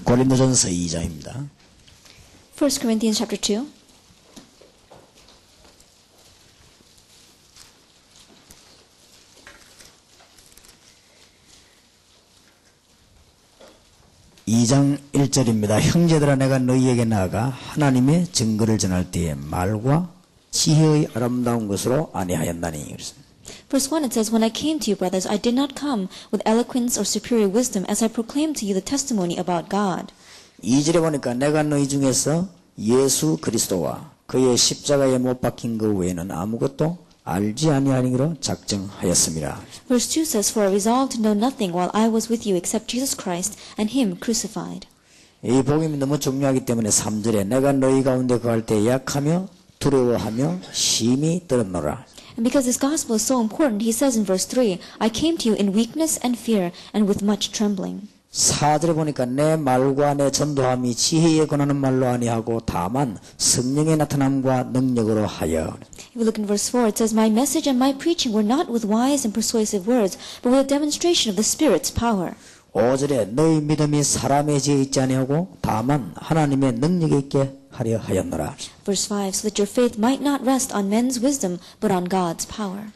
고린도전서 2장입니다. 1 Corinthians chapter 2. 이 장 1절입니다. 형제들아 내가 너희에게 나아가 하나님의 증거를 전할 때에 말과 지혜의 아름다운 것으로 아니하였나니. 그렇습니다. Verse 1 it says, When I came to you, brothers, I did not come with eloquence or superior wisdom as I proclaimed to you the testimony about God. 2절에 보니까 내가 너희 중에서 예수 그리스도와 그의 십자가에 못 박힌 그 외에는 아무것도 알지 아니하니로 작정하였습니다. Verse 2 says, For I resolved to know nothing while I was with you except Jesus Christ and Him crucified. 이 복음이 너무 중요하기 때문에 3절에 내가 너희 가운데 거할 때 약하며 두려워하며 심히 떨었노라. And because this gospel is so important, he says in verse 3, I came to you in weakness and fear and with much trembling. 4절에 보니까 내 말과 내 전도함이 지혜에 권하는 말로 아니하고 다만 성령의 나타남과 능력으로 하여. If you look in verse 4, it says, My message and my preaching were not with wise and persuasive words, but with a demonstration of the Spirit's power. 5절에 너희 믿음이 사람의 지혜에 있지 아니하고 다만 하나님의 능력에 있게 하려 하였노라. Verse 5, So that your faith might not rest on men's wisdom, but on God's power.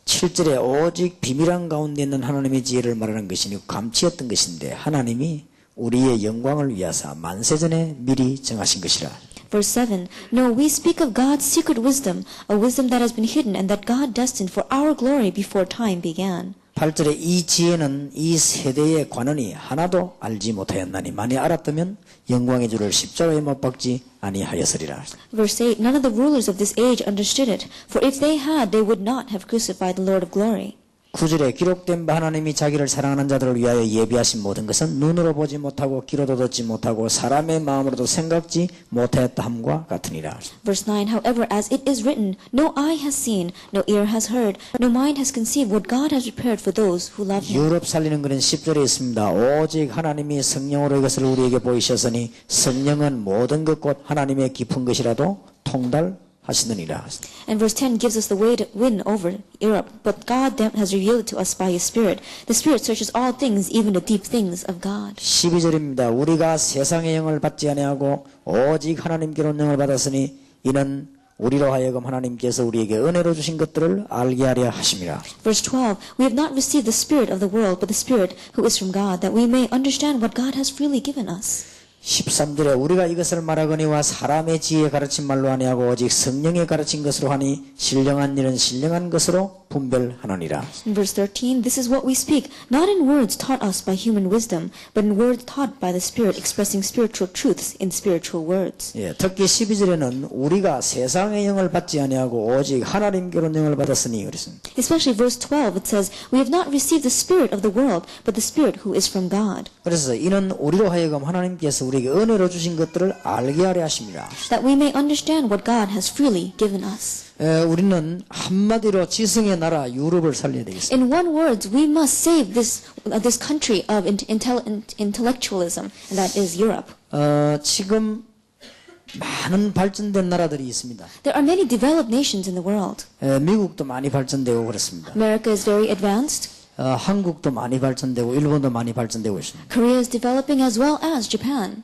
7절에 오직 비밀한 가운데 있는 하나님의 지혜를 말하는 것이니 감치였던 것인데 하나님이 우리의 영광을 위하사 만세전에 미리 정하신 것이라. Verse 7, No, we speak of God's secret wisdom, a wisdom that has been hidden and that God destined for our glory before time began. 8절에 이 지혜는 이 세대의 관원이 하나도 알지 못하였나니 만일 알았다면 영광의 주를 십자가에 못 박지 아니하였으리라. Verse 8, None of the rulers of this age understood it, for if they had, they would not have crucified the Lord of glory. 9절에 기록된 바 하나님이 자기를 사랑하는 자들을 위하여 예비하신 모든 것은 눈으로 보지 못하고 귀로도 듣지 못하고 사람의 마음으로도 생각지 못하였다 함과 같으니라. Verse 9, However, as it is written, No eye has seen, no ear has heard, no mind has conceived what God has prepared for those who love Him. 유럽 살리는 글은 10절에 있습니다. 오직 하나님이 성령으로 이것을 우리에게 보이셨으니 성령은 모든 것 곧 하나님의 깊은 것이라도 통달하시느니라. And verse 10 gives us the way to win over Europe, but God has revealed it to us by His Spirit. The Spirit searches all things, even the deep things of God. 12절입니다. 우리가 세상의 영을 받지 아니하고 오직 하나님께로 영을 받았으니 이는 우리로 하여금 하나님께서 우리에게 은혜로 주신 것들을 알게 하려 하심이라. Verse 12, We have not received the spirit of the world, but the Spirit who is from God, that we may understand what God has freely given us. 13절에 우리가 이것을 말하거니와 사람의 지혜에 가르친 말로 아니하고 오직 성령에 가르친 것으로 하니 신령한 일은 신령한 것으로 분별하느니라. In verse 13, This is what we speak, not in words taught us by human wisdom, but in words taught by the Spirit, expressing spiritual truths in spiritual words. 예, 특히 12절에는 우리가 세상의 영을 받지 아니하고 오직 하나님께로 영을 받았으니 그랬습니다. Especially verse 12, it says, We have not received the spirit of the world, but the Spirit who is from God. 그래서 이는 우리로 하여금 하나님께서 우리에게 은혜로 주신 것들을 알게 하려 하십니다. That we may understand what God has freely given us. 우리는 한마디로 지성의 나라 유럽을 살려야 되겠습니다. In one word, we must save this country of intellectualism, and that is Europe. 지금 많은 발전된 나라들이 있습니다. There are many developed nations in the world. 미국도 많이 발전되고 그렇습니다. America is very advanced. 한국도 많이 발전되고 일본도 많이 발전되고 있습니다. Korea is developing as well as Japan.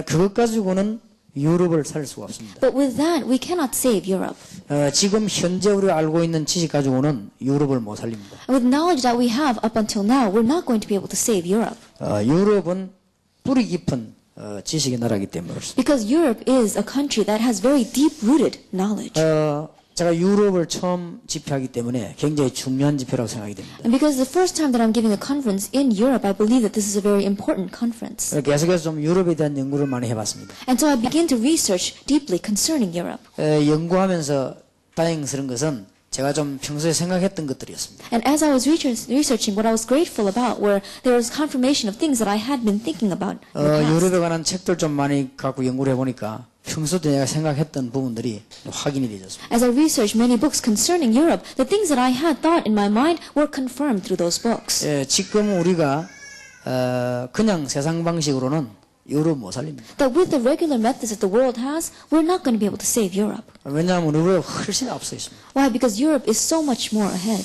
그것 가지고는 유럽을 살 수가 없습니다. But with that, we cannot save Europe. 지금 현재 우리가 알고 있는 지식 가지고는 유럽을 못 살립니다. With knowledge that we have up until now, we're not going to be able to save Europe. 유럽은 뿌리 깊은 지식의 나라이기 때문에 그렇습니다. Because Europe is a country that has very deep-rooted knowledge. 제가 유럽을 처음 집회하기 때문에 굉장히 중요한 집회라고 생각이 됩니다. And because the first time that I'm giving a conference in Europe, I believe that this is a very important conference. 계속해서 좀 유럽에 대한 연구를 많이 해봤습니다. And so I began to research deeply concerning Europe. 연구하면서 다행스러운 것은 제가 좀 평소에 생각했던 것들이었습니다. And as I was researching, what I was grateful about were there was confirmation of things that I had been thinking about in the past. 유럽에 관한 책들 좀 많이 갖고 연구를 해보니까 평소 때 내가 생각했던 부분들이 확인이 되었습니다. As I researched many books concerning Europe, the things that I had thought in my mind were confirmed through those books. 예, 지금 우리가 그냥 세상 방식으로는 유럽 못 살립니다. That with the regular methods that the world has, we're not going to be able to save Europe. 왜냐하면 우리보다 훨씬 앞서 있습니다. Why? Because Europe is so much more ahead.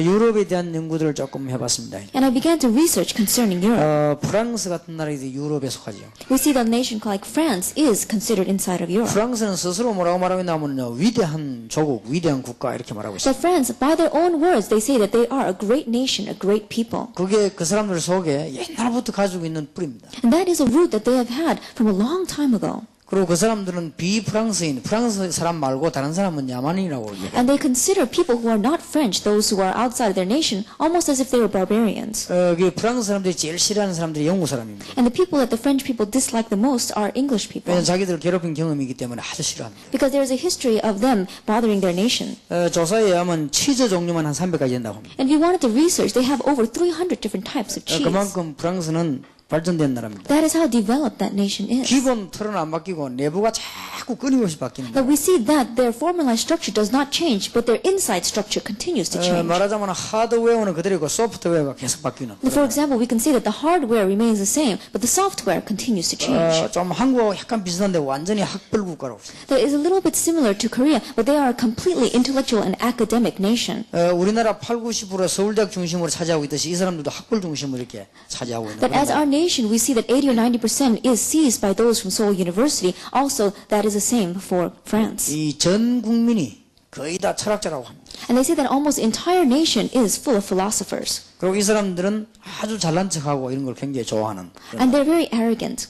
유럽에 대한 연구들을 조금 해봤습니다. And I began to research concerning Europe. 프랑스 같은 나라도 유럽에 속하죠. We see that a nation like France is considered inside of Europe. 프랑스는 스스로 뭐라고 말하고 있냐면요, 위대한 조국, 위대한 국가 이렇게 말하고 있어요. That France, by their own words, they say that they are a great nation, a great people. 그게 그 사람들 속에 옛날부터 가지고 있는 뿌리입니다. And that is a root that they have had from a long time ago. 그리고 그 사람들은 비프랑스인, 프랑스 사람 말고 다른 사람은 야만인이라고 얘기해요. And they consider people who are not French, those who are outside of their nation, almost as if they were barbarians. 그 프랑스 사람들이 제일 싫어하는 사람들이 영국 사람입니다. And the people that the French people dislike the most are English people. 왜냐하면 자기들을 괴롭힌 경험이 있기 때문에 아주 싫어합니다. Because there is a history of them bothering their nation. 조사에 의하면 치즈 종류만 한 300가지 된다고 합니다. And if you wanted to research, they have over 300 different types of cheese. 그만큼 프랑스는 발전된 나라입니다. That is how developed that nation is. 기본 틀은 안 바뀌고 내부가 자꾸 끊임없이 바뀌는 That 거예요. we see that their formalized structure does not change, but their inside structure continues to change. 말하자면 하드웨어는 그대로고 소프트웨어가 계속 바뀌는. For example, we can say that the hardware remains the same, but the software continues to change. 좀 한국하고 약간 비슷한데 완전히 학벌 국가라고 있습니다. That is a little bit similar to Korea, but they are a completely intellectual and academic nation. 우리나라 80-90% 서울대학 중심으로 차지하고 있듯이 이 사람들도 학벌 중심으로 이렇게 차지하고 있는 That as our nation, we see that 80 or 90% is seized by those from Seoul University. Also, that is the same for France. 이 전 국민이 거의 다 철학자라고 합니다. And they say that almost the entire nation is full of philosophers. 그리고 이 사람들은 아주 잘난 척하고 이런 걸 굉장히 좋아하는. And they're very arrogant.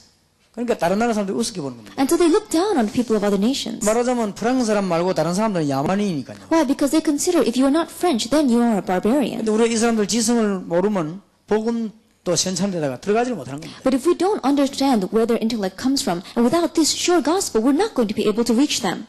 그러니까 다른 나라 사람들이 우습게 보는 겁니다. And so they look down on the people of other nations. 말하자면 프랑스 사람 말고 다른 사람들은 야만인이니까요. Why? Because they consider if you are not French, then you are a barbarian. 근데 우리가 이 사람들 지성을 모르면 복음 또 현찬 데다가 들어가지를 못하는 겁니다. But if we don't understand where their intellect comes from, and without this sure gospel, we're not going to be able to reach them.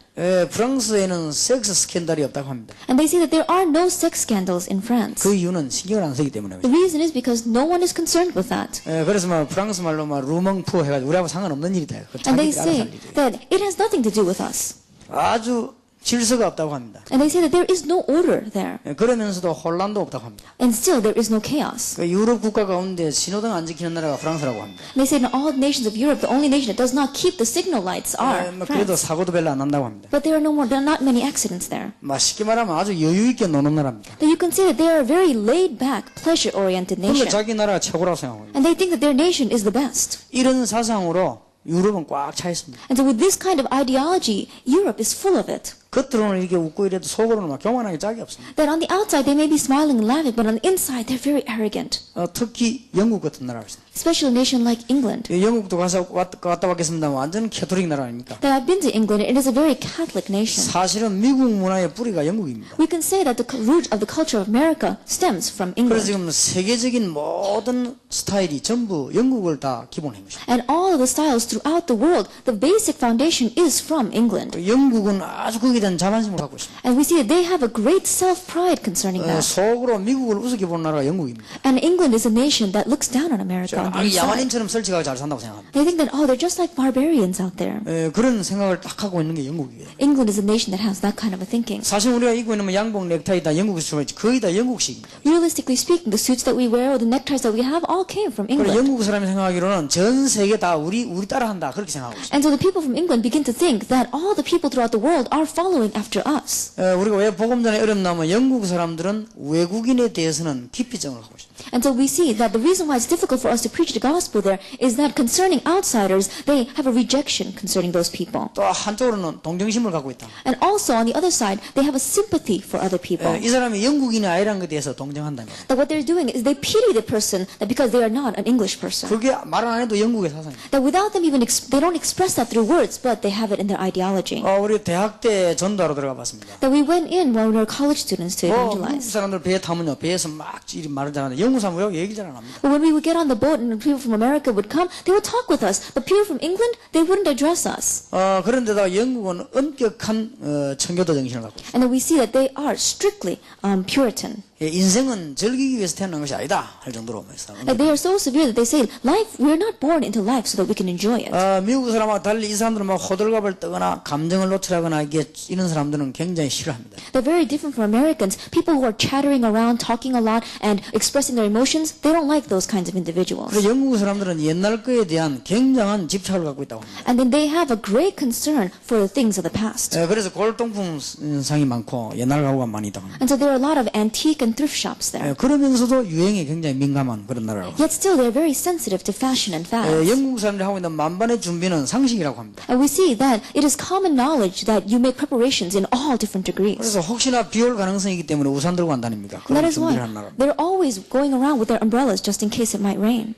프랑스에는 섹스 스캔들이 없다고 합니다. And they say that there are no sex scandals in France. 그 이유는 신경을 안 쓰기 때문에. The reason is because no one is concerned with that. 그래서 막 프랑스 말로 막 루멍푸 해가지고 우리하고 상관없는 일이다. And they 자기들이 알아서 say 할 일이에요. that it has nothing to do with us. 아주 질서가 없다고 합니다. And they say that there is no order there. 그러면서도 혼란도 없다고 합니다. And still there is no chaos. 유럽 국가 가운데 신호등 안 지키는 나라가 프랑스라고 합니다. And they say in all nations of Europe, the only nation that does not keep the signal lights are 그래도 France. 사고도 별로 안 난다고 합니다. But there are not many accidents there. 쉽게 말하면 아주 여유 있게 노는 나라입니다. That you can see that they are a very laid back, pleasure-oriented 그런데 nation. 자기 나라가 최고라고 생각합니다. And they think that their nation is the best. 이런 사상으로 유럽은 꽉 차 있습니다. And so with this kind of ideology, Europe is full of it. 겉으로는 이렇게 웃고 이래도 속으로는 막 교만하게 짝이 없습니다. That on the outside they may be smiling and laughing, but on the inside they're very arrogant. 특히 영국 같은 나라가 있습니다. Especially a nation like England. 영국도 갔다 왔겠습니다. 완전 캐톨릭 나라 아닙니까? That I've been to England, it is a very Catholic nation. 사실은 미국 문화의 뿌리가 영국입니다. We can say that the root of the culture of America stems from 그래서 England. 지금 세계적인 모든 스타일이 전부 영국을 다 기본한 것입니다. And all of the styles throughout the world, the basic foundation is from England. 영국은 아주 거기에 대한 자만심을 갖고 있습니다. And we see that they have a great self-pride concerning that. 속으로 미국을 우습게 보는 나라가 영국입니다. And England is a nation that looks down on America on the inside. 야만인처럼 솔직하게 잘 산다고 생각합니다. They think that, oh, they're just like barbarians out there. 그런 생각을 딱 하고 있는 게 영국이에요. England is a nation that has that kind of a thinking. 사실 우리가 입고 있는 양복 넥타이 다 영국에서 거의 다 영국식입니다. Realistically speaking, the suits that we wear or the neckties that we have all came from 그리고 England. 영국 사람이 생각하기로는 전 세계 다 우리 따라한다 그렇게 생각하고 있습니다. And so the people from England begin to think that all the people throughout the world are following after us. 우리가 왜 복음전에 어렵냐면 영국 사람들은 외국인에 대해서는 기피증을 하고 있습니다. And so we see that the reason why it's difficult for us to preach the gospel there is that concerning outsiders, they have a rejection concerning those people. 또 한쪽으로는 동정심을 갖고 있다. And also on the other side, they have a sympathy for other people. 이 사람이 영국인이 아니라는 것에 대해서 동정한다는 거예요. That what they're doing is they pity the person that because they are not an English person. 그게 말 안 해도 영국의 사상입니다. That without them even, they don't express that through words, but they have it in their ideology. 우리 대학 때 전도하러 들어가 봤습니다. that we went in while we were college students to 미국 evangelize. 사람들 배에 타면요, 배에서 막 이리 말을 잘하는데 영국 사람 왜 얘기 잘 안 합니다. But when we would get on the boat and people from America would come, they would talk with us. But people from England, they wouldn't address us. 그런데다 영국은 엄격한 청교도 정신을 갖고 있어요. And then we see that they are strictly Puritan. 인생은 즐기기 위해서 태어난 것이 아니다 할 정도로 말했어요. Like they are so severe that they say, life, we're not born into life so that we can enjoy it. 미국 사람하고 달리 이 사람들은 막 호들갑을 떠거나 감정을 노출하거나 이런 사람들은 굉장히 싫어합니다. They're very different from Americans. People who are chattering around, talking a lot, and expressing their emotions, they don't like those kinds of individuals. 그래서 영국 사람들은 옛날 거에 대한 굉장한 집착을 갖고 있다고 합니다. And then they have a great concern for the things of the past. 그래서 골동품 상이 많고 옛날 가구가 많이 있다고 합니다. And so there are a lot of antique and thrift shops there. 그러면서도 유행에 굉장히 민감한 그런 나라라고. Yet still they're very sensitive to fashion and fads. 영국 사람들이 하고 있는 만반의 준비는 상식이라고 합니다. And we see that it is common knowledge that you make preparations in all different degrees. 그래서 혹시나 비 올 가능성이 있기 때문에 우산 들고 안 다닙니다. And that 그런 is why 준비를 하는 나라. they're always going around with their umbrellas just in case it might rain.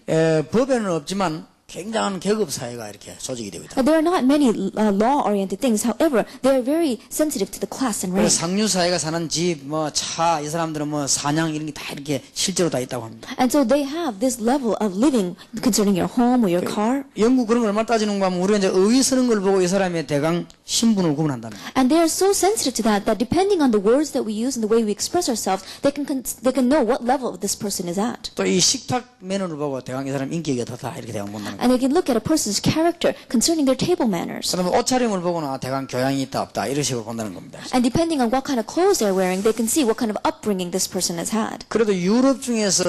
법에는 없지만 굉장한 계급 사회가 이렇게 조직이 되고 있다. There are not many law-oriented things. However, they are very sensitive to the class and rank. 상류 사회가 사는 집, 차, 이 사람들은 사냥 이런 게 다 이렇게 실제로 다 있다고 합니다. And so they have this level of living concerning your home or your car. 영국 그런 걸 얼마나 따지는가 하면 우리가 이제 의의 쓰는 걸 보고 이 사람의 대강 신분을 구분한다는 거예요. And they are so sensitive to that depending on the words that we use and the way we express ourselves, they can know what level this person is at. 또 이 식탁 매너를 보고 대강 이 사람 인격이 어떻다 이렇게 대강 본다는 거예요. And they can look at a person's character concerning their table manners. 그러면 옷차림을 보고는 대강 교양이 있다 없다 이런 식으로 본다는 겁니다. And depending on what kind of clothes they're wearing, they can see what kind of upbringing this person has had. 그래도 유럽 중에서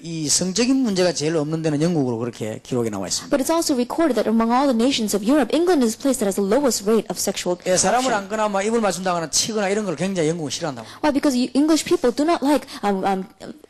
이 성적인 문제가 제일 없는 데는 영국으로 그렇게 기록이 나와 있습니다. But it's also recorded that among all the nations of Europe, England is the place that has the lowest rate of sexual 사람을 corruption. 안거나 입을 맞춘다거나 치거나 이런 걸 굉장히 영국은 싫어한다고. Why? Because English people do not like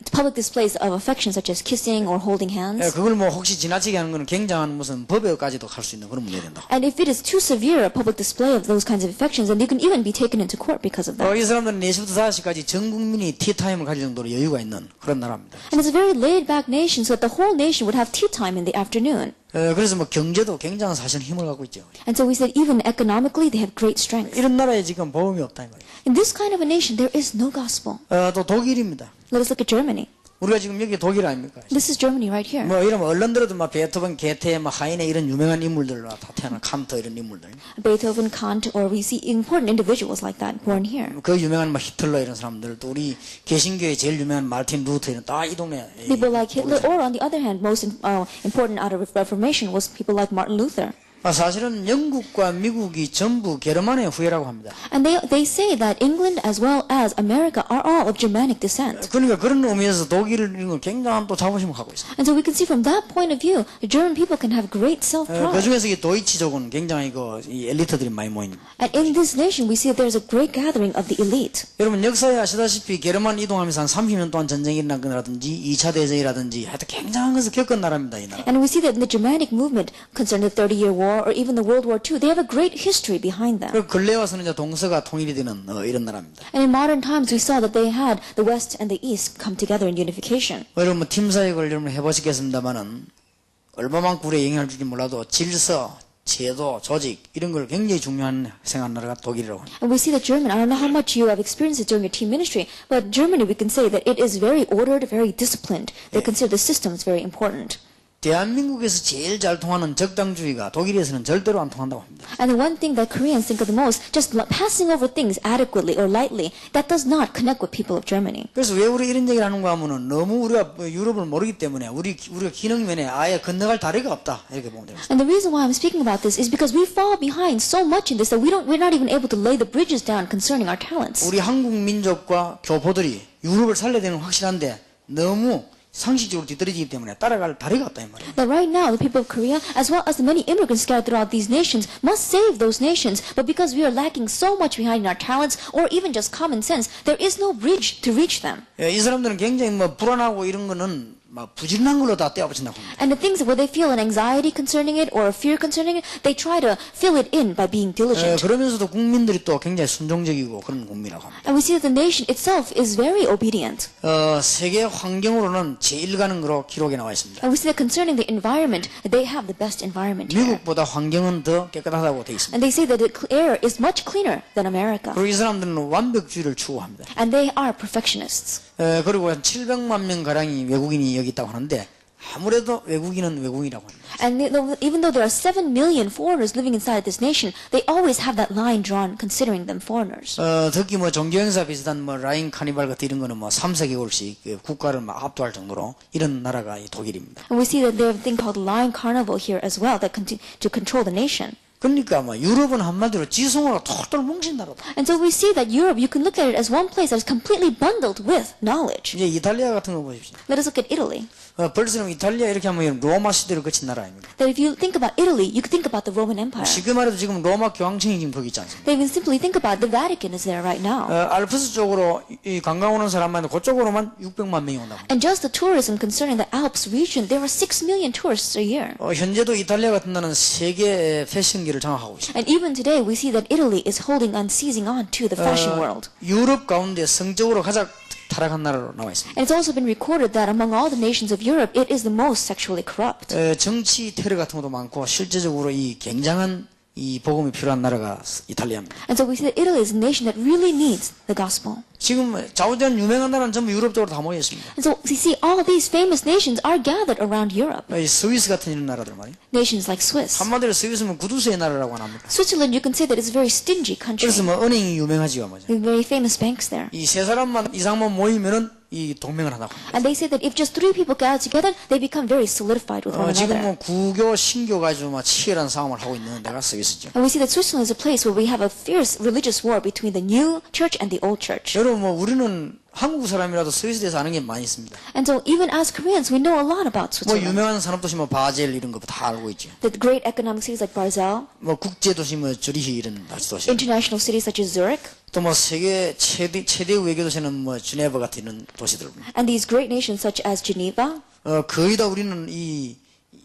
public displays of affection such as kissing or holding hands. 그걸 혹시 지나치게 하는 거는 굉장한 무슨 법에까지도 갈 수 있는 그런 문제가 된다. And if it is too severe a public display of those kinds of affections, then you can even be taken into court because of that. 이 사람들은 4시부터 5시까지 전 국민이 티타임을 가질 정도로 여유가 있는 그런 나라입니다. And it's a very laid-back nation, so that the whole nation would have tea time in the afternoon. 그래서 경제도 굉장한 사실 힘을 갖고 있죠. And so we said even economically they have great strength. 이런 나라에 지금 복음이 없다 이 말이에요. In this kind of a nation, there is no gospel. 또 독일입니다. Let us look at Germany. 우리가 지금 여기 독일 아닙니까? This is Germany right here. 이러면 얼른들어도 베토벤, 게테, 하이네 이런 유명한 인물들 다 태어난 칸트 이런 인물들. Beethoven, Kant, or we see important individuals like that born here. 그 유명한 히틀러 이런 사람들 또 우리 개신교의 제일 유명한 마르틴 루터 이런 다 이 동네. People like Hitler, or on the other hand, most important out of Reformation was people like Martin Luther. 사실은 영국과 미국이 전부 게르만의 후예라고 합니다. And they say that England as well as America are all of Germanic descent. 그러니까 그런 의미에서 독일을 이런 걸 굉장한 또 자부심을 갖고 있습니다. And so we can see from that point of view, the German people can have great 그 self-pride. 중에서 이 도이치족은 굉장히 이 엘리트들이 많이 모인. And in this nation, we see that there is a great gathering of the elite. 여러분 역사에 아시다시피 게르만 이동하면서 한 30년 동안 전쟁이 일어난 거라든지 2차 대전이라든지 하여튼 굉장한 것을 겪은 나라입니다. 이 나라. And we see that in the Germanic movement concerning the 30-year war or even the World War II, they have a great history behind them. 그리고 근래 와서는 이제 동서가 통일이 되는 이런 나라입니다. And in modern times, we saw that they had the West and the East come together in unification. 여러분 팀 사역을 여러분 해보시겠습니다만은 얼마만큼 우리에 영향을 줄지 몰라도 질서, 제도, 조직 이런 걸 굉장히 중요한 생각하는 나라가 독일이라고 합니다. And we see that German, I don't know how much you have experienced it during your team ministry, but Germany, we can say that it is very ordered, very disciplined. They consider the systems very important. 대한민국에서 제일 잘 통하는 적당주의가 독일에서는 절대로 안 통한다고 합니다. And the one thing that Koreans think of the most, just passing over things adequately or lightly, that does not connect with people of Germany. 그래서 왜 우리 이런 얘기를 하는가 하면은 너무 우리가 유럽을 모르기 때문에 우리가 기능면에 아예 건너갈 다리가 없다 이렇게 보면 됩니다. And the reason why I'm speaking about this is because we fall behind so much in this that we're not even able to lay the bridges down concerning our talents. 우리 한국 민족과 교포들이 유럽을 살려야 되는 건 확실한데 너무 상식적으로 뒤떨어지기 때문에 따라갈 다리가 없다 이 말이에요. That right now the people of Korea, as well as the many immigrants scattered throughout these nations, must save those nations. But because we are lacking so much behind in our talents, or even just common sense, there is no bridge to reach them. 이 사람들은 굉장히 불안하고 이런 거는 막 부지런한 걸로 다 떼어붙인다고 합니다. And the things where they feel an anxiety concerning it or a fear concerning it, they try to fill it in by being diligent. 그러면서도 국민들이 또 굉장히 순종적이고 그런 국민이라고 합니다. And we see that the nation itself is very obedient. 세계 환경으로는 제일 가는 거로 기록에 나와 있습니다. And we see that concerning the environment, they have the best environment here. 미국보다 환경은 더 깨끗하다고 되어 있습니다. And they say that the air is much cleaner than America. 그리고 이 사람들은 완벽주의를 추구합니다. And they are perfectionists. 그리고 한 700만 명 가량이 외국인이 여기 있다고 하는데 아무래도 외국인은 외국인이라고 합니다. And even though there are 7 million foreigners living inside this nation, they always have that line drawn considering them foreigners. 특히 뭐 종교행사 비슷한 뭐 라인 카니발 같은 이런 거는 뭐 3-4개월씩 국가를 막 압도할 정도로 이런 나라가 이 독일입니다. And we see that they have a thing called Lion Carnival here as well that to control the nation. 그러니까 뭐 유럽은 한마디로 지성으로 똘똘 뭉친 나라다. And so we see that Europe, you can look at it as one place that is completely bundled with knowledge. 이제 이탈리아 같은 거 보십시오. Let us look at Italy. 벌써 이탈리아 이렇게 하면 로마 시대를 거친 나라 아닙니까? That if you think about Italy, you could think about the Roman Empire. 쉽게 말해도 지금 로마 교황청이 지금 거기 있지 않습니까? They even simply think about the Vatican is there right now. 알프스 쪽으로 이 관광 오는 사람만 그쪽으로만 600만 명이 온다고. And just the tourism concerning the Alps region, there are 6 million tourists a year. 현재도 이탈리아 같은 나라는 세계 패션계를 장악하고 있습니다. And even today, we see that Italy is holding on, seizing on to the fashion world. 유럽 가운데 성적으로 가장 타락한 나라로 나와 있습니다. And it's also been recorded that among all the nations of Europe, it is the most sexually corrupt. 정치 테러 같은 것도 많고 실제적으로 이 굉장한 이 복음이 필요한 나라가 이탈리아입니다. And so we see that Italy is a nation that really needs the gospel. 지금 좌우전 유명한 나라는 전부 유럽 쪽으로 다 모여 있습니다. And so we see all these famous nations are gathered around Europe. 이 스위스 같은 이런 나라들 말이에요. Nations like Swiss. 한마디로 스위스는 구두쇠의 나라라고 합니다. Switzerland, you can say that it's a very stingy country. 그래서 뭐 은행이 유명하지요, 맞아요. With very famous banks there. 이 세 사람만 이상만 모이면은 이 동맹을 한다고 합니다. And they say that if just 3 people gather together, they become very solidified with one 지금 another. 뭐 구교, 신교 가지고 막 치열한 싸움을 하고 있는 데가 스위스죠. And we see that Switzerland is a place where we have a fierce religious war between the new church and the old church. 여러분 뭐 우리는 한국 사람이라도 스위스에서 아는 게 많이 있습니다. And so even as Koreans, we know a lot about 뭐 Switzerland. 유명한 산업도시 뭐 바젤 이런 거 다 알고 있죠. The great economic cities like Basel, 뭐 국제도시 뭐 즈리히 이런 도시. international cities such as Zurich, 또 뭐 세계 최대 외교도시는 뭐 주네바 같은 이런 도시들. and these great nations such as Geneva. 거의 다 우리는 이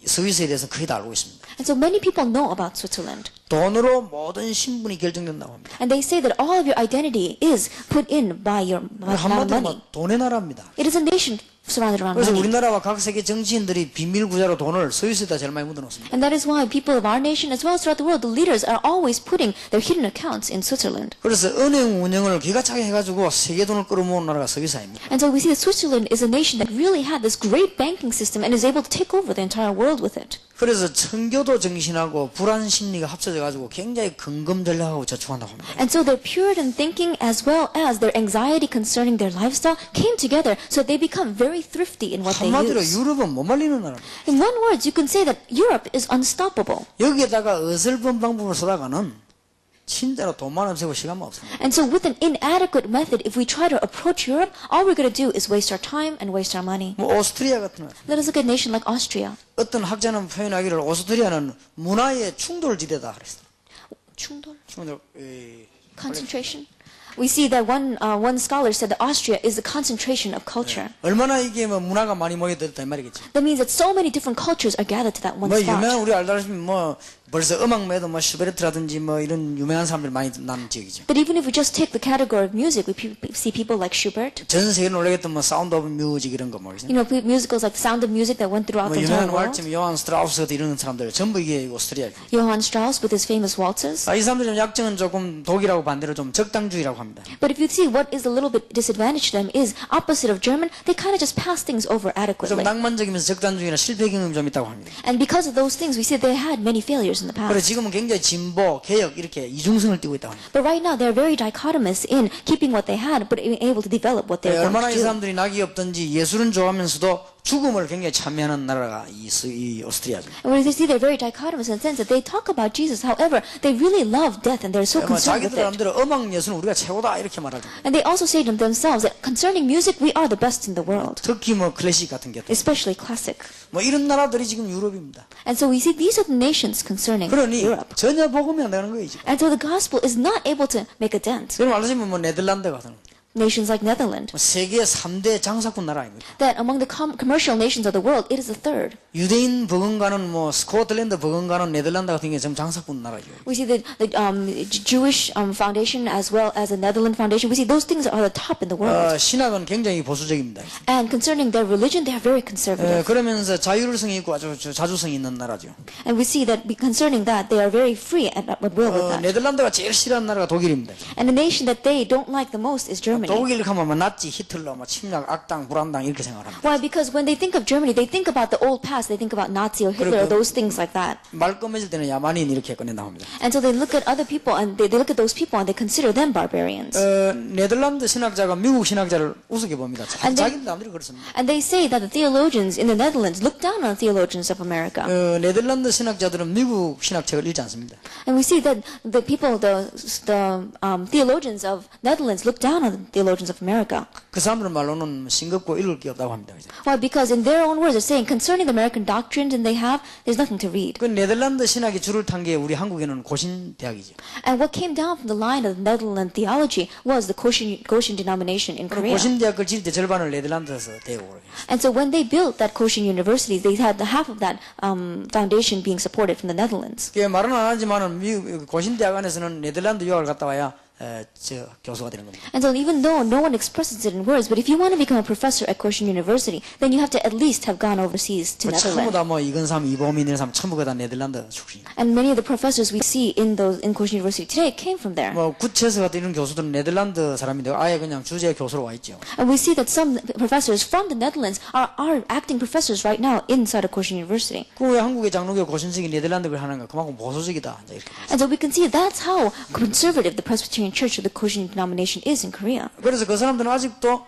스위스에 대해서 거의 다 알고 있습니다. And so many people know about Switzerland. 돈으로 모든 신분이 결정된다고 합니다. And they say that all of your identity is put in by your amount of 한마디로 money. 뭐 돈의 나라입니다. It is a nation surrounded around 그래서 money. 우리나라와 각 세계 정치인들이 비밀 구자로 돈을 스위스에다 제일 많이 묻어놓습니다. And that is why people of our nation as well as throughout the world, the leaders are always putting their hidden accounts in Switzerland. 그래서 은행 운영을 기가 차게 해가지고 세계 돈을 끌어모은 나라가 스위스 아닙니까? And so we see that Switzerland is a nation that really had this great banking system and is able to take over the entire world with it. 그래서 청교도 정신하고 불안 심리가 합쳐져가지고 굉장히 근검 전략하고 저축한다고 합니다. And so their Puritan thinking as well as their anxiety concerning their lifestyle came together so they become very thrifty in what they 한마디로 use. 유럽은 못 말리는 나라입니다. In one word, you can say that Europe is unstoppable. 여기에다가 어설픈 방법을 쓰다가는 진짜로 돈만 없애고 시간만 없습니다. And so with an inadequate method, if we try to approach Europe, all we're going to do is waste our time and waste our money. 뭐 오스트리아 같은 나라. Let us look at a nation like Austria. 어떤 학자는 표현하기를 오스트리아는 문화의 충돌지대다 그랬어요. 충돌? 충돌. Concentration? We see that one scholar said that Austria is the concentration of culture. 얼마나 이게 뭐 문화가 많이 모여들었다 이 말이겠죠. That means that so many different cultures are gathered to that one 뭐 spot. 유명한 우리 알다시피 뭐 벌써 음악매도 뭐 슈베르트라든지 뭐 이런 유명한 사람들 많이 나는 지역이죠. But even if we just take the category of music, we see people like Schubert. 전 세계를 놀라겠던 뭐 사운드 오브 뮤직 이런 거 모르겠어요. You know, musicals like Sound of Music that went throughout 뭐 the entire 유명한 world. 왈츠 요한 스트라우스 같은 이런 사람들 전부 이게 오스트리아. Johann Strauss with his famous waltzes. 이 사람들은 약점은 조금 독일하고 반대로 좀 적당주의라고 합니다. But if you see what is a little bit disadvantage to them is opposite of German, they kind of just pass things over 좀 adequately. 낭만적이면서 적당주의나 실패 경험이 좀 있다고 합니다. And because of those things, we see they had many failures in the 그래서 past. 지금은 굉장히 진보, 개혁 이렇게 이중성을 띠고 있다고 합니다. But right now, they're very dichotomous in keeping what they had, but being able to develop what they're 얼마나 going 이 to do. 사람들이 낙이 없든지 예술은 좋아하면서도 죽음을 굉장히 찬미하는 나라가 이 오스트리아죠. And we see they're very dichotomous in the sense that they talk about Jesus, however, they really love death and they're so concerned with 자기들 it. 마음대로 음악 예술은 우리가 최고다 이렇게 말하죠. And they also say to themselves that concerning music, we are the best in the world, 특히 뭐 클래식 같은 게 especially classic. 뭐 이런 나라들이 지금 유럽입니다. And so we see these are the nations concerning 그러니 Europe. 전혀 복음이 안 되는 거예요 지금. And so the gospel is not able to make a dent. 여러분 알다시피 뭐 네덜란드 같은 거. nations like Netherlands. 세계 3대 장사꾼 나라 아닙니까? That among the commercial nations of the world, it is the third. 유대인 버금가는 뭐 스코틀랜드 버금가는 네덜란드 같은 게 지금 장사꾼 나라죠. We see the Jewish foundation as well as the Netherlands foundation. We see those things are the top in the world. 신학은 굉장히 보수적입니다. And concerning their religion, they are very conservative. 그러면서 자율성이 있고 아주 자주성이 있는 나라죠. And we see that concerning that, they are very free and at will with that. 네덜란드가 제일 싫어하는 나라가 독일입니다. And the nation that they don't like the most is Germany. 독일 하면 뭐 나치, 히틀러, 뭐 침략, 악당, 불안당 이렇게 생각합니다. Why? Because when they think of Germany, they think about the old past. They think about Nazi or Hitler or those things like that. 말 꺼매질 때는 야만인 이렇게 꺼낸다 합니다. And so they look at other people and they look at those people and they consider them barbarians. 네덜란드 신학자가 미국 신학자를 우습게 봅니다. 자기 남들이 그렇습니다. And they say that the theologians in the Netherlands look down on theologians of America. 네덜란드 신학자들은 미국 신학책을 읽지 않습니다. And we see that the people, the theologians of Netherlands look down on the theologians of America. 그 사람들 말로는 싱겁고 읽을 게 없다고 합니다. Why? Because in their own words, they're saying concerning the American doctrines and they have, there's nothing to read. 그 네덜란드 신학이 줄을 탄 게 우리 한국에는 고신 대학이죠. And what came down from the line of Netherlands theology was the Koshin denomination in Korea. 고신 대학을 지을 때 절반을 네덜란드에서 대고. And so when they built that Koshin University, they had the half of that foundation being supported from the Netherlands. 그 말은 안 하지만은 미국 고신 대학 안에서는 네덜란드 유학을 갔다 와야 교수가 되는 겁니다. And so even though no one expresses it in words, but if you want to become a professor at Koshin University, then you have to at least have gone overseas to 전부 Netherlands. 다 뭐 이건삼, 이범인 이런 사람 전부가 다 네덜란드 출신. And many of the professors we see in Koshin University today came from there. 뭐 구체서 같은 이런 교수들은 네덜란드 사람인데 아예 그냥 주재 교수로 와 있죠. And we see that some professors from the Netherlands are acting professors right now inside of Koshin University. 그 한국의 장로교 고신석이 네덜란드를 하는가 그만큼 보수적이다. 이제 이렇게. And so we can see that's how conservative the Presbyterian Church or the Koshin denomination is in Korea. 그래서 그 사람들은 아직도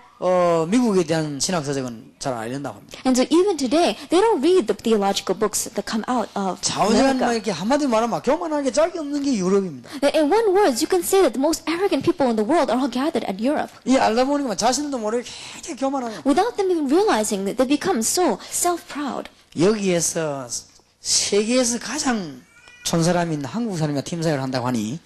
미국에 대한 신학 서적은 잘 안 읽는다고 합니다. And so even today, they don't read the theological books that come out of 좌우지간 막 America. 이렇게 한마디 말하면 교만하게 짝이 없는 게 유럽입니다. In one word, you can say that the most arrogant people in the world are all gathered at Europe. 이 알다 보니까 자신들도 모르게 굉장히 교만하고 Without them even realizing that they become so self-proud. 여기에서 세계에서 가장 촌사람인 한국 사람이 팀사역을 한다고 하니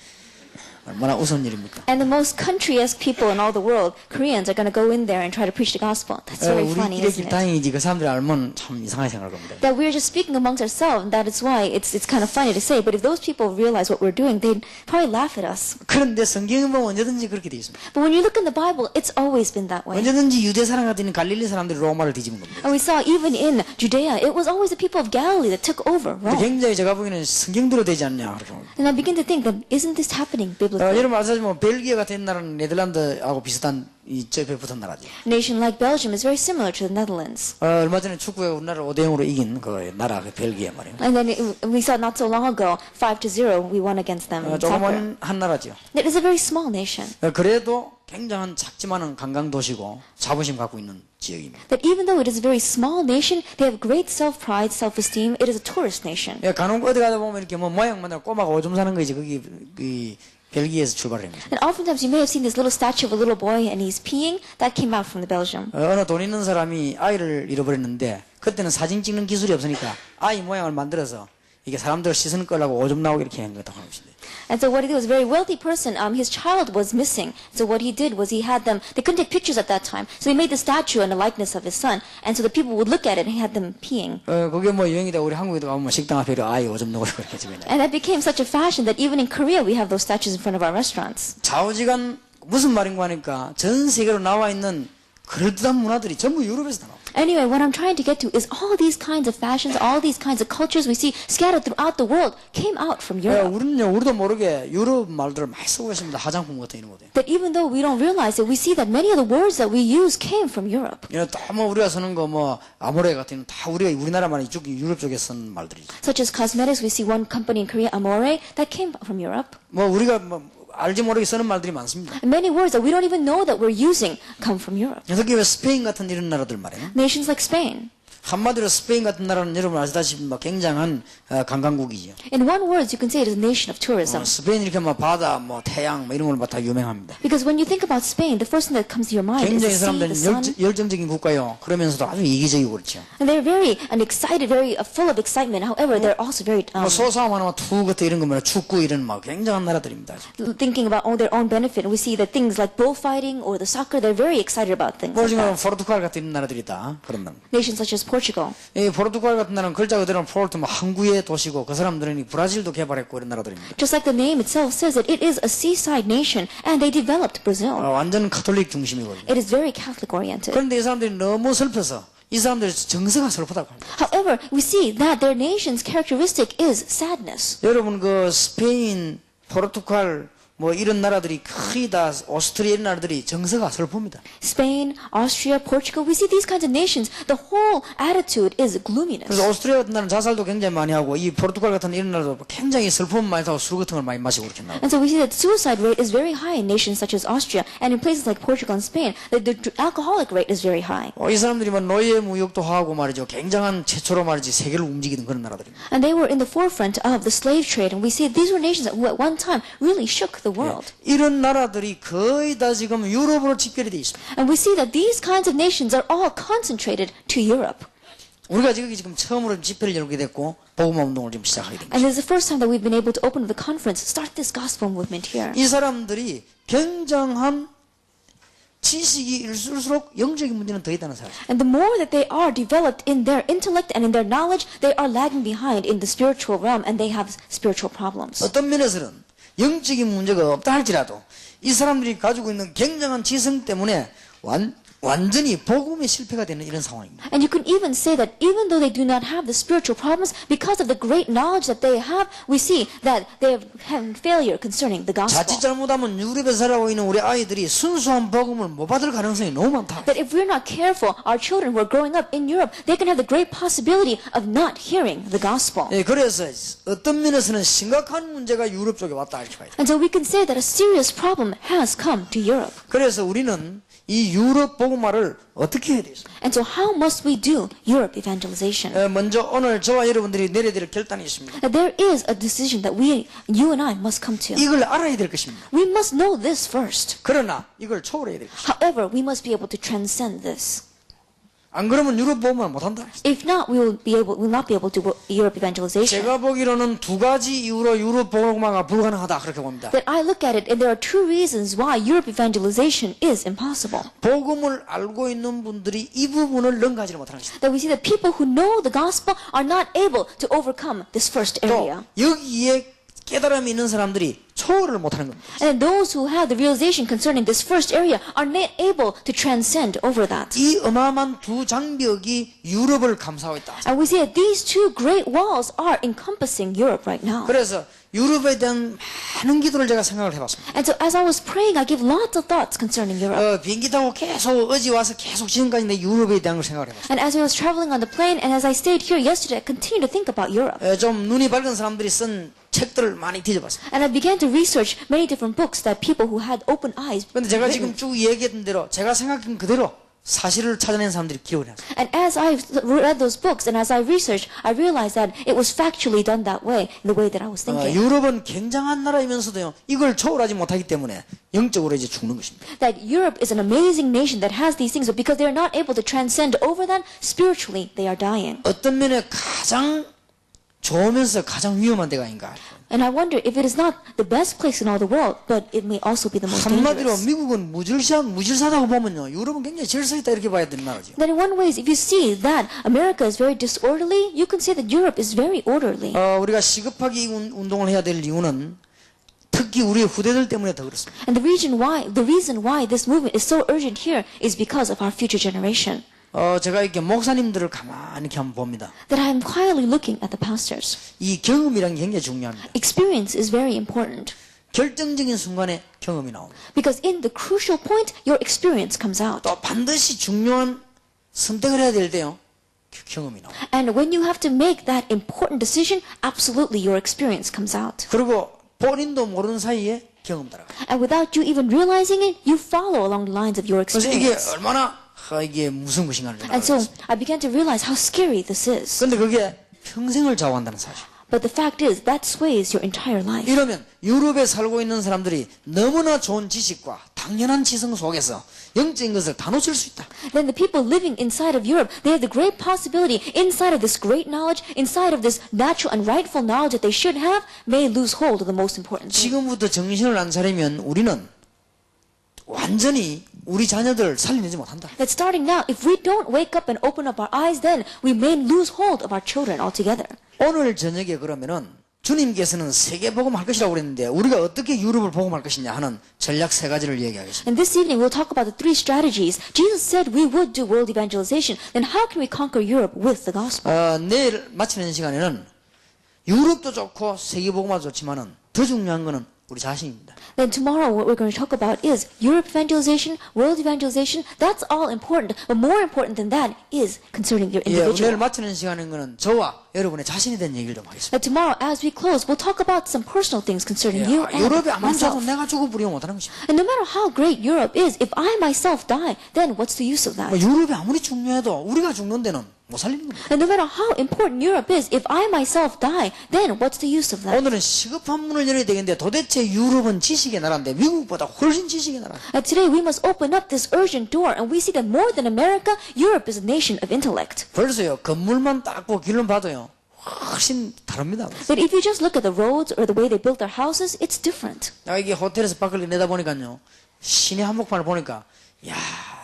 얼마나 우스운 일입니까? And the most countryest people in all the world, Koreans, are going to go in there and try to preach the gospel. That's very funny, 우리끼리 isn't it? 다행이지 그 사람들이 알면 참 이상하게 생각할 겁니다. That we're just speaking amongst ourselves, and that is why it's kind of funny to say. But if those people realize what we're doing, they'd probably laugh at us. 그런데 성경에 보면 언제든지 그렇게 되어 있습니다. But when you look in the Bible, it's always been that way. 언제든지 유대 사람 같은 갈릴리 사람들이 로마를 뒤집은 겁니다. And we saw even in Judea, it was always the people of Galilee that took over 근데 Rome. 굉장히 제가 보기에는 성경대로 되지 않냐 그렇게 봅니다. And I begin to think that isn't this happening biblically? 여러분 아시지만 벨기에 같은 나라는 네덜란드하고 비슷한 이 옆에 붙은 나라죠. A nation like Belgium is very similar to the Netherlands. 얼마 전에 축구에 우리나라 5대0으로 이긴 그 나라 그 벨기에 말이에요. And then we saw not so long ago, 5-0, we won against them in soccer. 조그만 한 나라죠. It is a very small nation. 그래도 굉장한 작지만은 관광 도시고 자부심 갖고 있는 지역입니다. That even though it is a very small nation, they have great self-pride, self-esteem. It is a tourist nation. 간혹 어디 가다 보면 이렇게 뭐 모양만 꼬마가 오줌 사는 거지 거기 그 벨기에에서 출발합니다. And oftentimes you may have seen this little statue of a little boy and he's peeing. That came out from the Belgium. 어느 돈 있는 사람이 아이를 잃어버렸는데 그때는 사진 찍는 기술이 없으니까 아이 모양을 만들어서 이게 사람들 시선 끌라고 오줌 나오게 이렇게 한 거다 하는 것인데. And so what he did was a very wealthy person. His child was missing. So what he did was he had them. They couldn't take pictures at that time, so he made the statue and the likeness of his son. And so the people would look at it and he had them peeing. 그게 뭐 유행이다. 우리 한국에도 가면 식당 앞에 아이 오줌 누고 그렇게 집에. And that became such a fashion that even in Korea we have those statues in front of our restaurants. 좌우지간 무슨 말인가 하니까 전 세계로 나와 있는 그럴듯한 문화들이 전부 유럽에서 나와. Anyway, what I'm trying to get to is all these kinds of fashions, all these kinds of cultures we see scattered throughout the world came out from Europe. 우리도 모르게 유럽 말들을 많이 쓰고 있습니다. 화장품 같은 이런 것들. That even though we don't realize it, we see that many of the words that we use came from Europe. 다뭐 우리가 쓰는 거 뭐 아모레 같은 다 우리나라만 이쪽 유럽 쪽에 쓴 말들이죠. Such as cosmetics, we see one company in Korea, Amore, that came from Europe. 뭐 우리가 뭐 알지 모르게 쓰는 말들이 많습니다. And many words that we don't even know that we're using come from Europe. 특히 왜 스페인 같은 이런 나라들 말이에요. Nations like Spain. 한마디로 스페인 같은 나라는 여러분 아시다시피 막 굉장한 관광국이죠. In one word, you can say it is a nation of tourism. 스페인 이렇게 막 바다, 뭐 태양, 뭐 이런 걸로 다 유명합니다. Because when you think about Spain, the first thing that comes to your mind is 굉장히 the sea, the 사람들은 sun. 열정적인 국가요. 그러면서도 아주 이기적이고 그렇죠. And they're very excited, very full of excitement. However, they're also very 뭐 소싸움 하나 투 같은 이런 거면 축구 이런 막 굉장한 나라들입니다. thinking about their own benefit. And we see that things like bullfighting or the soccer, they're very excited about things 뭐 like 지금 that. 포르투갈 같은 이런 나라들이다. 그런 날. Nations such as Portugal. 이 포르투갈 같은 나라는 글자 그대로 포르투 뭐 항구의 도시고 그 사람들은 이 브라질도 개발했고 이런 나라들입니다. Just like the name itself says that it is a seaside nation and they developed Brazil. 완전 카톨릭 중심이거든요. It is very Catholic oriented. 그런데 이 사람들이 너무 슬퍼서 이 사람들의 정서가 슬프다고 합니다. However, we see that their nation's characteristic is sadness. 여러분 그 스페인, 포르투갈 뭐 이런 나라들이 거의 다 오스트리아 이런 나라들이 정서가 슬픕니다. Spain, Austria, Portugal, we see these kinds of nations, the whole attitude is gloominess. 그래서 오스트리아 같은 나라는 자살도 굉장히 많이 하고 이 포르투갈 같은 이런 나라도 굉장히 슬픔 많이 타고 술 같은 걸 많이 마시고 그렇게 나와요. And so we see that the suicide rate is very high in nations such as Austria, and in places like Portugal and Spain, the alcoholic rate is very high. 이 사람들이 뭐 노예 무역도 하고 말이죠. 굉장한 최초로 말이지 세계를 움직이는 그런 나라들입니다. And they were in the forefront of the slave trade, and we see these were nations that who at one time really shook the world. 이런 나라들이 거의 다 지금 유럽으로 집결이 되어 있습니다. And we see that these kinds of nations are all concentrated to Europe. 우리가 지금 처음으로 집회를 열게 됐고 복음 운동을 지금 시작하게 됩니다. And this is the first time that we've been able to open the conference, start this gospel movement here. 이 사람들이 굉장한 지식이 있을수록 영적인 문제는 더 있다는 사실. And the more that they are developed in their intellect and in their knowledge, they are lagging behind in the spiritual realm and they have spiritual problems. 어떤 면에서는 영적인 문제가 없다 할지라도 이 사람들이 가지고 있는 굉장한 지성 때문에 완전히 복음의 실패가 되는 이런 상황입니다. And you can even say that even though they do not have the spiritual problems, because of the great knowledge that they have, we see that they have had failure concerning the 자칫 gospel. 잘못하면 유럽에 살아오고 있는 우리 아이들이 순수한 복음을 못 받을 가능성이 너무 많다. That if we're not careful, our children who are growing up in Europe, they can have the great possibility of not hearing the gospel. 그래서 어떤 면에서는 심각한 문제가 유럽 쪽에 왔다 이렇게 봐야 돼. And so we can say that a serious problem has come to Europe. 그래서 우리는 이 유럽 복음화를 어떻게 해야 되겠습니까? And so how must we do Europe evangelization? 먼저 오늘 저와 여러분들이 내려야 될 결단이 있습니다. That there is a decision that you and I must come to. 이걸 알아야 될 것입니다. We must know this first. 그러나 이걸 초월해야 될 것입니다. However, we must be able to transcend this. 안 그러면 유럽 복음화 못한다. If not, we will not be able to do Europe evangelization. 제가 보기로는 두 가지 이유로 유럽 복음화가 불가능하다 그렇게 봅니다. That I look at it, and there are two reasons why Europe evangelization is impossible. 복음을 알고 있는 분들이 이 부분을 능가하지 못하는 것입니다. That we see that people who know the gospel are not able to overcome this first 또 area. 여기에 깨달음이 있는 사람들이 초월을 못하는 겁니다. And those who have the realization concerning this first area are not able to transcend over that. 이 어마어마한 두 장벽이 유럽을 감싸고 있다. And we see that these two great walls are encompassing Europe right now. 그래서 유럽에 대한 많은 기도를 제가 생각을 해봤습니다. And so as I was praying, I give lots of thoughts concerning Europe. 비행기 타고 계속 어제 와서 계속 지금까지 내 유럽에 대한 걸 생각을 해봤습니다. And as I was traveling on the plane, and as I stayed here yesterday, I continued to think about Europe. 좀 눈이 밝은 사람들이 쓴 책들을 많이 뒤져봤습니다. And I began to research many different books that people who had open eyes 그런데 제가 written. 지금 쭉 얘기했던 대로 제가 생각한 그대로 사실을 찾아낸 사람들이 기록을 해놨어요. And as I read those books and as I researched, I realized that it was factually done that way, in the way that I was thinking. 유럽은 굉장한 나라이면서도요, 이걸 초월하지 못하기 때문에 영적으로 이제 죽는 것입니다. That Europe is an amazing nation that has these things, but because they are not able to transcend over that, spiritually they are dying. 어떤 면에 가장 좋으면서 가장 위험한 데가 아닌가. And I wonder if it is not the best place in all the world, but it may also be the most 한마디로 dangerous. 미국은 무질서하다고 보면요, 유럽은 굉장히 질서있다 이렇게 봐야 되는 나라죠. That in one way, if you see that America is very disorderly, you can say that Europe is very orderly. 우리가 시급하게 이 운동을 해야 될 이유는 특히 우리의 후대들 때문에 더 그렇습니다. And the reason why this movement is so urgent here is because of our future generation. 제가 이렇게 목사님들을 가만히 이렇게 한번 봅니다. That I am quietly looking at the pastors. 이 경험이란 게 굉장히 중요합니다. Experience is very important. 결정적인 순간에 경험이 나옵니다. Because in the crucial point, your experience comes out. 또 반드시 중요한 선택을 해야 될 때요, 경험이 나옵니다. And when you have to make that important decision, absolutely your experience comes out. 그리고 본인도 모르는 사이에 경험 따라가요. And without you even realizing it, you follow along the lines of your 그래서 이게 experience. 얼마나 이게 무슨 것인가를 좀 And so 알았어요. I began to realize how scary this is. 근데 그게 평생을 좌우한다는 사실. But the fact is, that sways your entire life. 이러면 유럽에 살고 있는 사람들이 너무나 좋은 지식과 당연한 지성 속에서 영적인 것을 다 놓칠 수 있다. Then the people living inside of Europe, they have the great possibility inside of this great knowledge, inside of this natural and rightful knowledge that they should have, may lose hold of the most important thing. 지금부터 정신을 안 차리면 우리는 완전히 우리 자녀들 살려내지 못한다. That starting now, if we don't wake up and open up our eyes, then we may lose hold of our children altogether. 오늘 저녁에 그러면은 주님께서는 세계 복음할 것이라고 그랬는데 우리가 어떻게 유럽을 복음할 것이냐 하는 전략 3가지를 얘기하겠습니다. And this evening we'll talk about the 3 strategies. Jesus said we would do world evangelization. Then how can we conquer Europe with the gospel? 내일 마치는 시간에는 유럽도 좋고 세계 복음화도 좋지만은 더 중요한 거는 우리 자신입니다. Then tomorrow what we're going to talk about is Europe evangelization, world evangelization. That's all important. But more important than that is concerning your 내일 individual. 마치는 시간인 거는 저와 여러분의 자신에 대한 얘기를 좀 하겠습니다. But tomorrow as we close, we'll talk about some personal things concerning you and 유럽이 아무리 좋아도 myself. 내가 죽어 부리면 못하는 것입니다. And no matter how great Europe is, if I myself die, then what's the use of that? 유럽이 아무리 중요해도 우리가 죽는 데는 못 살리는 겁니다. And no matter how important Europe is, if I myself die, then what's the use of that? 오늘은 시급한 문을 열어야 되겠는데 도대체 유럽은 지식의 나라인데 미국보다 훨씬 지식의 나라. And today we must open up this urgent door, and we see that more than America, Europe is a nation of intellect. 벌써요 건물만 딱 보고 길을 봐도요 훨씬 다릅니다. But if you just look at the roads or the way they built their houses, it's different. 나 이게 호텔에서 밖을 내다 보니까요 시내 한복판을 보니까 야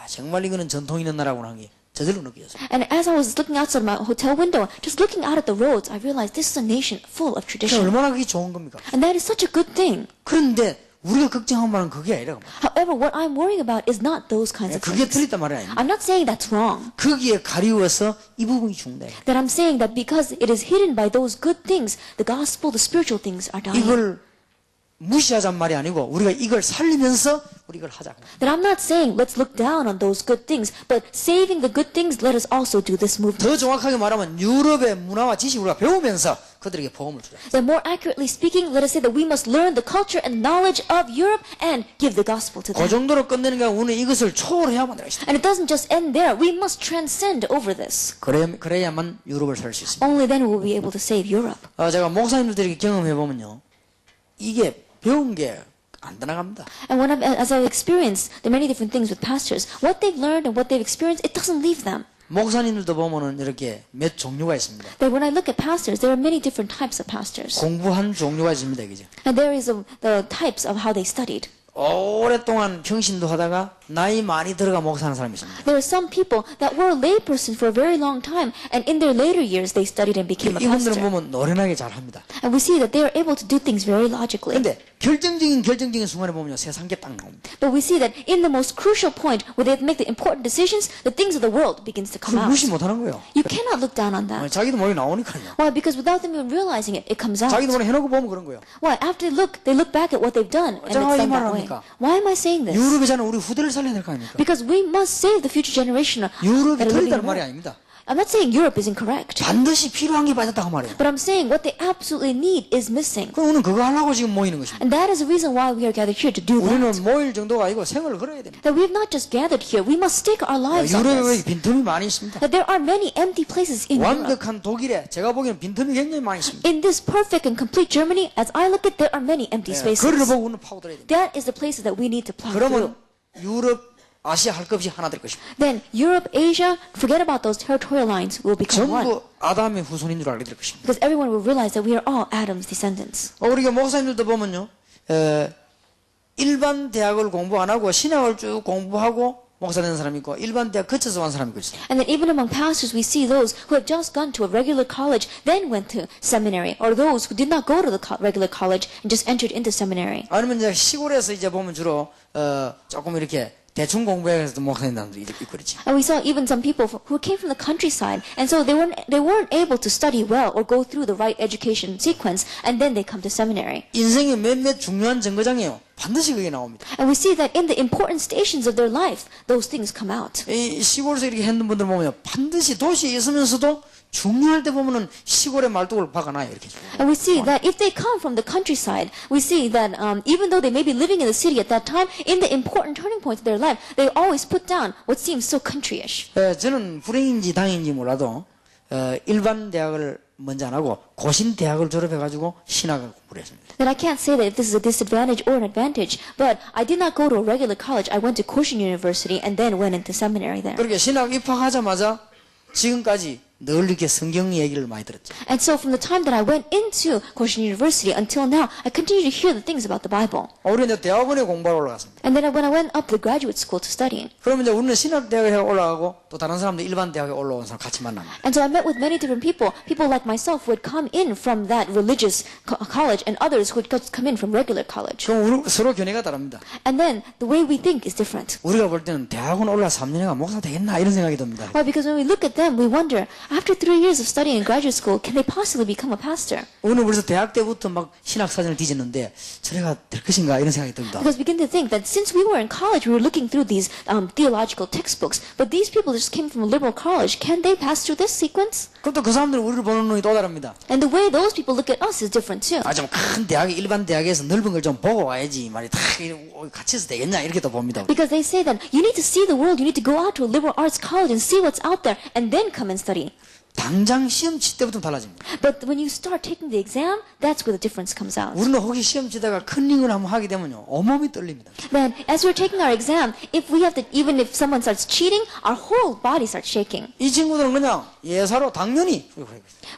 정말 이거는 전통 있는 나라구나 하는 게 저절로 느껴졌어요. And as I was looking outside my hotel window, just looking out at the roads, I realized this is a nation full of tradition. 얼마나 그게 좋은 겁니까? And that is such a good thing. 그런데 우리가 걱정한 바는 그게 아니라 However, what I'm worrying about is not those kinds of 그게 things. 틀렸단 말이 아닙니다. I'm not saying that's wrong. 거기에 가리워서 이 부분이 죽는다. That I'm saying that because it is hidden by those good things, the gospel, the spiritual things are dying. 이걸 무시하잔 말이 아니고 우리가 이걸 살리면서 우리 이걸 하자. That I'm not saying let's look down on those good things, but saving the good things, let us also do this movement. 더 정확하게 말하면 유럽의 문화와 지식을 우리가 배우면서 그들에게 복음을 주자. Then more accurately speaking, let us say that we must learn the culture and knowledge of Europe and give the gospel to 그 them. 정도로 끝내는 게 우리는 이것을 초월해야만 되겠다. And it doesn't just end there. We must transcend over this. 그래야만 유럽을 살 수 있습니다. Only then will we be able to save Europe. 제가 목사님들에게 경험해 보면요, 이게 배운 게 안 떠나갑니다. And as I've experienced the many different things with pastors, what they've learned and what they've experienced, it doesn't leave them. 목사님들도 보면은 이렇게 몇 종류가 있습니다. That when I look at pastors, there are many different types of pastors. 공부한 종류가 있습니다, 그죠? And there is the types of how they studied. 오랫동안 평신도 하다가 나이 많이 들어가 목사하는 사람이 있습니다. There are some people that were a layperson for a very long time, and in their later years they studied and became a 이분들은 pastor. 보면 노련하게 잘합니다. And we see that they are able to do things very logically. 근데 결정적인 순간에 보면요, 세상 게 딱 나옵니다. But we see that in the most crucial point, where they have to make the important decisions, the things of the world begins to come 그걸 out. 무시 못하는 거예요. You cannot look down on that. 자기도 모르게 나오니까요. Why? Because without them even realizing it, it comes out. 자기도 모르게 해놓고 보면 그런 거예요. Why? After they look back at what they've done, and it's 제가 이 done 말을 that way. 합니까? Why am I saying this? 유럽에 사는 우리 후대를 살려야 될 거 아닙니까? Because we must save the future generation 유럽이 that are living 틀리다는 in 말이 Europe. 아닙니다. I'm not saying Europe is incorrect, 반드시 필요한 게 빠졌다고 말이에요. but I'm saying what they absolutely need is missing. 그럼 우리는 그거 하려고 지금 모이는 것입니다. And that is the reason why we are gathered here to do 우리는 that. 모일 정도가 아니고 생을 걸어야 됩니다. That we have not just gathered here, we must stake our lives on 유럽에 this. 빈틈이 많이 있습니다. That there are many empty places in Europe. 완벽한 독일에 제가 보기에는 빈틈이 굉장히 많이 있습니다. In this perfect and complete Germany, as I look at, there are many empty spaces. 거리를 보고 우리는 파고들어야 됩니다. That is the places that we need to plow 그러면 through. 유럽, 아시아 할 것 없이 하나 될 것입니다. Then Europe, Asia, forget about those territorial lines, will become one. 전부 아담의 후손인 줄 알게 될 것입니다. Because everyone will realize that we are all Adam's descendants. 우리가 목사님들도 보면요, 일반 대학을 공부 안 하고 신학을 쭉 공부하고 목사 되는 사람이 있고 일반 대학 거쳐서 간 사람이 있어요. And then even among pastors, we see those who have just gone to a regular college, then went to seminary, or those who did not go to the regular college and just entered into seminary. 아니면 이제 시골에서 이제 보면 주로 조금 이렇게 대충 공부해서 목사님 사람들이 있고 그렇지. And we saw even some people who came from the countryside, and so they weren't able to study well or go through the right education sequence, and then they come to seminary. 인생의 몇몇 중요한 정거장이에요. 반드시 그게 나옵니다. And we see that in the important stations of their life, those things come out. 이 시골에서 이렇게 했는 분들 보면 반드시 도시에 있으면서도 중요할 때 보면은 시골에 말뚝을 박아놔요. 이렇게. And we see that if they come from the countryside, we see that even though they may be living in the city at that time, in the important turning points of their life, they always put down what seems so countryish. 저는 불행인지 당인지 몰라도 일반 대학을 먼저 안 하고 고신 대학을 졸업해가지고 신학을 공부를 했습니다. That I can't say that if this is a disadvantage or an advantage, but I did not go to a regular college. I went to Koshin University and then went into seminary there. 그렇게 신학 입학하자마자 지금까지 늘 이렇게 성경 얘기를 많이 들었죠. And so from the time that I went into Koshin University until now, I continue to hear the things about the Bible. 우리 이제 대학원에 공부하러 올라갔습니다. And then when I went up the graduate school to study, 그러면 이제 우리는 신학 대학에 올라가고 또 다른 사람들 일반 대학에 올라온 사람 같이 만납니다. and so I met with many different people, people like myself who had come in from that religious college and others who had come in from regular college. 그럼 우리 서로 견해가 다릅니다. And then the way we think is different. 우리가 볼 때는 대학원 올라 3년이가 목사 되겠나 이런 생각이 듭니다. Why? Because when we look at them, we wonder, after 3 years of studying in graduate school, can they possibly become a pastor? 오늘 그래서 대학 때부터 막 신학 사전을 뒤졌는데 저래가 될 것인가 이런 생각이 듭니다. Because we begin to think that since we were in college, we were looking through these theological textbooks, but these people just came from a liberal college. Can they pass through this sequence? 그것도 그 사람들은 우리를 보는 눈이 또 다릅니다. And the way those people look at us is different too. 좀 큰 대학, 일반 대학에서 넓은 걸 좀 보고 와야지 말이 다 같이 해서 되겠냐 이렇게 또 봅니다. Because they say that you need to see the world, you need to go out to a liberal arts college and see what's out there, and then come and study. 당장 시험 칠 때부터 달라집니다. But when you start taking the exam, that's where the difference comes out. 우리는 혹시 시험 치다가 컨닝을 한번 하게 되면요 온몸이 떨립니다. Then, as we're taking our exam, if we have to, even if someone starts cheating, our whole body starts shaking. 이 친구들은 그냥 예사로 당연히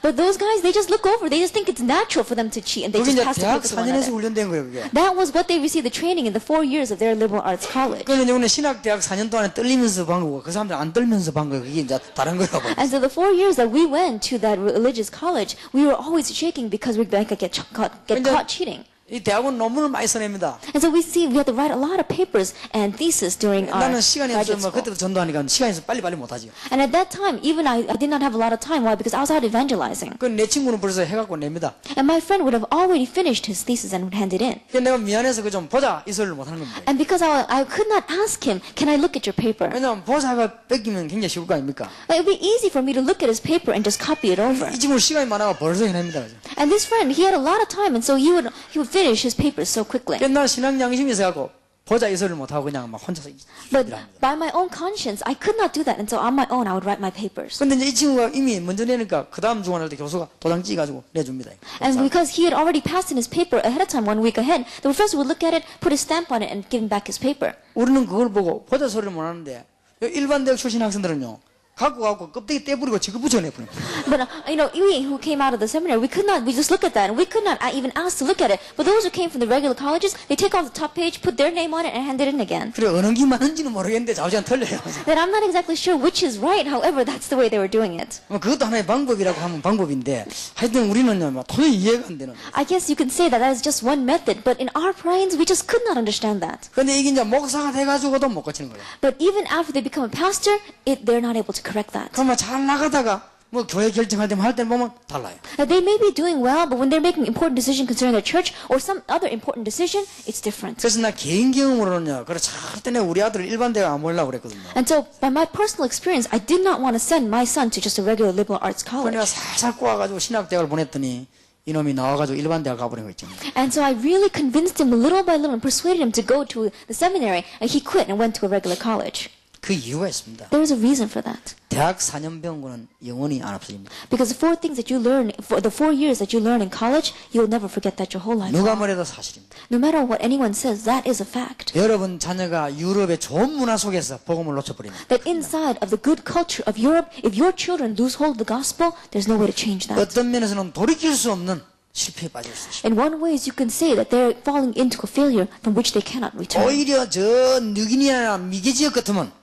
But those guys, they just look over. They just think it's natural for them to cheat, and they 그게 just 이제 pass the 대학 papers to one 4년에서 another. 훈련된 거예요. 그게. That was what they received the training in the 4 years of their liberal arts college. 그러면 이제 우리는 신학 대학 4년 동안에 떨리면서 반 거고 그 사람들 안 떨면서 반 거예요. 그게 이제 다른 거라고. And so the 4 years that we went to that religious college, we were always shaking because we might get caught cheating. 이 대학원 논문을 많이 써냅니다. And so we see we have to write a lot of papers and thesis during our 나는 시간이 없어서 graduate 뭐 school. 그때도 전도하니까 시간이 있어서 빨리빨리 못하죠. And at that time, even I did not have a lot of time. Why? Because I was out evangelizing. 그 내 친구는 벌써 해갖고 냅니다. And my friend would have already finished his thesis and would hand it in. 그래서 내가 미안해서 그 좀 보자 이 소리를 못하는 겁니다. And because I could not ask him, can I look at your paper? 왜냐하면 보자가 뺏기면 굉장히 쉬울 거 아닙니까? It would be easy for me to look at his paper and just copy it over. 이 친구 시간이 많아가 벌써 해냅니다. And this friend, he had a lot of time, and so he would finish his papers so quickly. 옛날 신앙 양심이 있어갖고 보자 이 소리를 못하고 그냥 막 혼자서 But 일합니다. by my own conscience, I could not do that, and so on my own, I would write my papers. 근데 이제 이 친구가 이미 먼저 내니까 그 다음 주간할 때 교수가 도장 찍어가지고 내줍니다. And because he had already passed in his paper ahead of time, 1 week ahead, the professor would look at it, put a stamp on it, and give him back his paper. 우리는 그걸 보고 보자 소리를 못하는데 일반 대학 출신 학생들은요 갖고 가고 껍데기 떼버리고 지그 붙여내버립니다. But we who came out of the seminary, we just look at that, and we could not even ask to look at it. But those who came from the regular colleges, they take off the top page, put their name on it, and hand it in again. 그래 어느 게 맞는지는 모르겠는데 좌우지간 틀려요. That I'm not exactly sure which is right. However, that's the way they were doing it. 그것도 하나의 방법이라고 하면 방법인데 하여튼 우리는요 막 도저히 이해가 안 되는. I guess you can say that is just one method, but in our brains, we just could not understand that. 근데 이게 이제 목사가 돼가지고도 못 고치는 거예요. But even after they become a pastor, they're not able to correct that. 그러면 잘 나가다가 뭐 교회 결정할 때만 할 때 보면 달라요. They may be doing well, but when they're making important decision concerning their church or some other important decision, it's different. 그래서 나 개인 경험으로는요. 그래 절대 내가 우리 아들을 일반 대학 안 보내려고 그랬거든요. And so, by my personal experience, I did not want to send my son to just a regular liberal arts 그래서 college. 내가 살살 꼬아가지고 신학대학을 보냈더니 이놈이 나와가지고 일반 대학 가버린 거 있죠. And so I really convinced him little by little and persuaded him to go to the seminary, and he quit and went to a regular college. 그 이유가 있습니다. There is a reason for that. 대학 4년 배운 거는 영원히 안 없어집니다. Because the 4 things that you learn, for the 4 years that you learn in college, you'll never forget that your whole life. 누가 뭐래도 사실입니다. No matter what anyone says, that is a fact. 여러분 자녀가 유럽의 좋은 문화 속에서 복음을 놓쳐버립니다. That inside of the good culture of Europe, if your children lose hold of the gospel, there's no way to change that. 어떤 면에서는 돌이킬 수 없는 실패에 빠질 수 있습니다. In one way, you can say that they're falling into a failure from which they cannot return. 오히려 저 뉴기니아나 미개 지역 같으면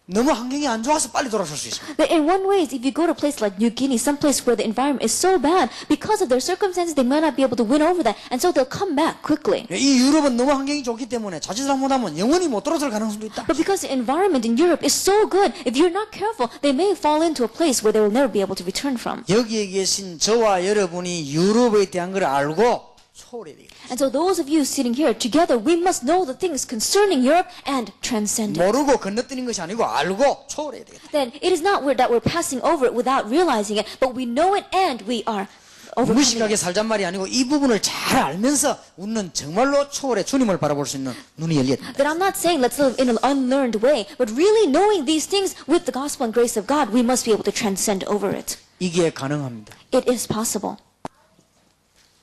너무 환경이 안 좋아서 빨리 돌아설 수 있습니다. But in one way, if you go to a place like New Guinea, some place where the environment is so bad, because of their circumstances, they might not be able to win over that, and so they'll come back quickly. 이 유럽은 너무 환경이 좋기 때문에 자칫 잘못하면 영원히 못 돌아설 가능성도 있다. But because the environment in Europe is so good, if you're not careful, they may fall into a place where they will never be able to return from. 여기에 계신 저와 여러분이 유럽에 대한 걸 알고 초월해야 되겠다. And so those of you sitting here together, we must know the things concerning Europe and transcend it. 모르고 건너뛰는 것이 아니고 알고 초월해야 되겠다. Then it is not that we're passing over it without realizing it, but we know it and we are overcoming 무식하게 it. 살잔 말이 아니고 이 부분을 잘 알면서 우리는 정말로 초월해 주님을 바라볼 수 있는 눈이 열려야 된다. That I'm not saying let's live in an unlearned way, but really knowing these things with the gospel and grace of God, we must be able to transcend over it. 이게 가능합니다. It is possible.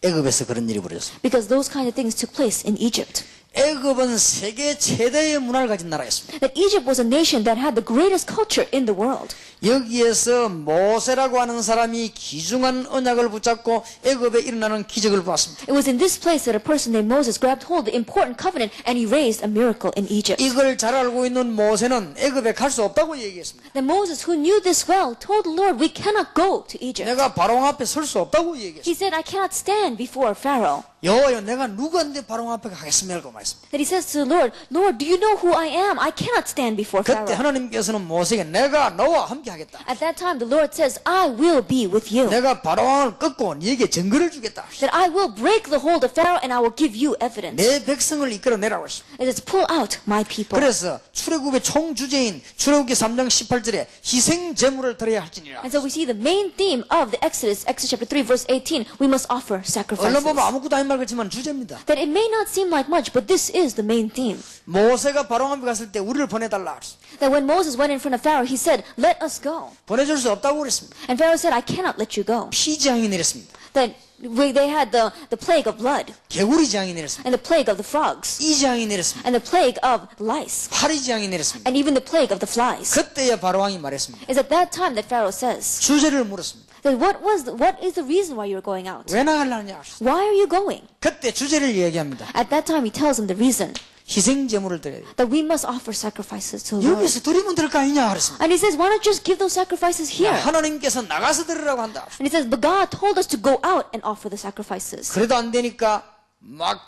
애굽에서 그런 일이 벌어졌습니다. Because those kind of things took place in Egypt. 애굽은 세계 최대의 문화를 가진 나라였습니다. That Egypt was a nation that had the greatest culture in the world. 여기에서 모세라고 하는 사람이 귀중한 언약을 붙잡고 애굽에 일어나는 기적을 보았습니다. It was in this place that a person named Moses grabbed hold of the important covenant and he raised a miracle in Egypt. 이걸 잘 알고 있는 모세는 애굽에 갈 수 없다고 얘기했습니다. Then Moses, who knew this well, told the Lord, we cannot go to Egypt. 내가 바로 앞에 설 수 없다고 얘기했습니다. He said, I cannot stand before Pharaoh. 여호와여 내가 누구한테 바로 앞에 가겠습니까? 말씀니다. That he says to the Lord, Lord, do you know who I am? I cannot stand before 그때 Pharaoh. 하나님께서는 모세에게 내가 너와 함께 하겠다. At that time, the Lord says, I will be with you. 내가 바로왕을 꺾고 네게 증거를 주겠다. That I will break the hold of Pharaoh and I will give you evidence. 내 백성을 이끌어내라고 했습니다. It is pull out my people. 그래서 출애굽의 총 주제인 출애굽기 3장 18절에 희생 제물을 드려야 할지니라. And so we see the main theme of the Exodus chapter 3, verse 18, we must offer 언론 sacrifices. 보면 아무것도 아닌 말 같지만 주제입니다. That it may not seem like much, but this is the main theme. 모세가 바로 앞에 갔을 때 우리를 보내달라 그랬습니다. That when Moses went in front of Pharaoh, he said, let us go. 보내줄 수 없다고 그랬습니다. And Pharaoh said, I cannot let you go. 피재앙이 내렸습니다. That they had the plague of blood, 개구리 재앙이 내렸습니다. and the plague of the frogs, 이재앙이 내렸습니다. and the plague of lice, 파리 재앙이 내렸습니다. and even the plague of the flies. 그때야 바로왕이 말했습니다. It's at that time that Pharaoh says, 주제를 물었습니다. that what is the reason why you're going out? 왜 나가려냐? Why are you going? 그때 주제를 얘기합니다. At that time, he tells them the reason. 희생 제물을 드려야 돼. That we must offer sacrifices to the Lord. 여기서 드리면 될 거 아니냐 그랬습니다. And he says, why not just give those sacrifices here? 하나님께서 나가서 드리라고 한다. And he says, but God told us to go out and offer the sacrifices. 그래도 안 되니까 막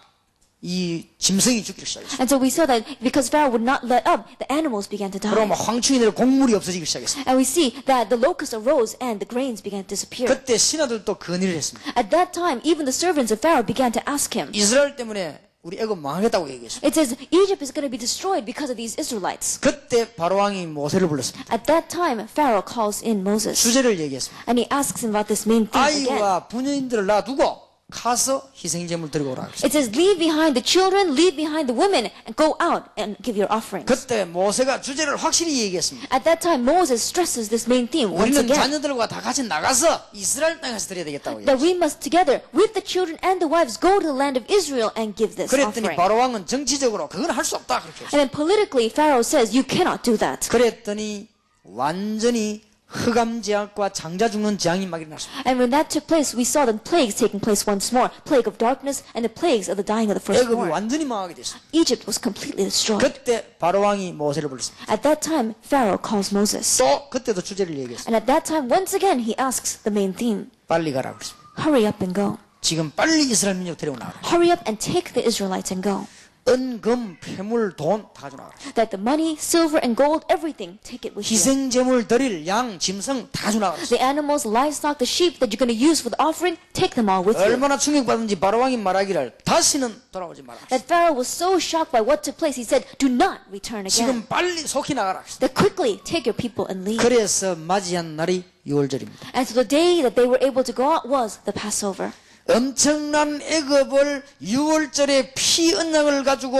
이 짐승이 죽기 시작했어요. And so we saw that because Pharaoh would not let up, the animals began to die. 그러면 황충이 내려 곡물이 없어지기 시작했어요. And we see that the locusts arose and the grains began to disappear. 그때 신하들도 건의를 했습니다. At that time, even the servants of Pharaoh began to ask him. 이스라엘 때문에 우리 애굽 망하겠다고 얘기했어요. It says Egypt is going to be destroyed because of these Israelites. 그때 바로왕이 모세를 불렀습니다. At that time, Pharaoh calls in Moses. 주제를 얘기했습니다. And he asks him about this main theme again. 아이와 부녀인들을 놔두고 가서 희생제물 들고 오라. It says, leave behind the children, leave behind the women, and go out and give your offerings. 그때 모세가 주제를 확실히 얘기했습니다. At that time, Moses stresses this main theme once 우리는 again. 자녀들과 다 같이 나가서 이스라엘 땅에서 드려야 되겠다고 That 얘기했어요. we must together, with the children and the wives, go to the land of Israel and give this 그랬더니 offering. 바로왕은 정치적으로 그건 할 수 없다 그렇게 했어요. And then politically, Pharaoh says, you cannot do that. 그랬더니 완전히 흑암 제약과 장자 죽는 재앙이 막 일어났습니다. And when that took place, we saw the plagues taking place once more. Plague of darkness and the plagues of the dying of the 애굽이 firstborn. 완전히 망하게 됐습니다. Egypt was completely destroyed. 그때 바로왕이 모세를 불렀습니다. At that time, Pharaoh calls Moses. 또 그때도 주제를 얘기했습니다. And at that time, once again, he asks the main theme. 빨리 가라 그랬습니다. Hurry up and go. 지금 빨리 이스라엘 민족 데리고 나가라. Hurry up and take the Israelites and go. 은, 금, 폐물, 돈 다 가져나가라. That the money, silver, and gold, everything, take it with you. 희생제물 드릴 양, 짐승 다 가져나가라. The animals, livestock, the sheep that you're going to use for the offering, take them all with you. 얼마나 충격받은지 바로왕이 말하기를 다시는 돌아오지 마라. That Pharaoh was so shocked by what took place, he said, do not return again. 지금 빨리 속히 나가라. That quickly take your people and leave. 그래서 맞이한 날이 6월절입니다. And so the day that they were able to go out was the Passover. 엄청난 애굽을 6월절에 피 언약을 가지고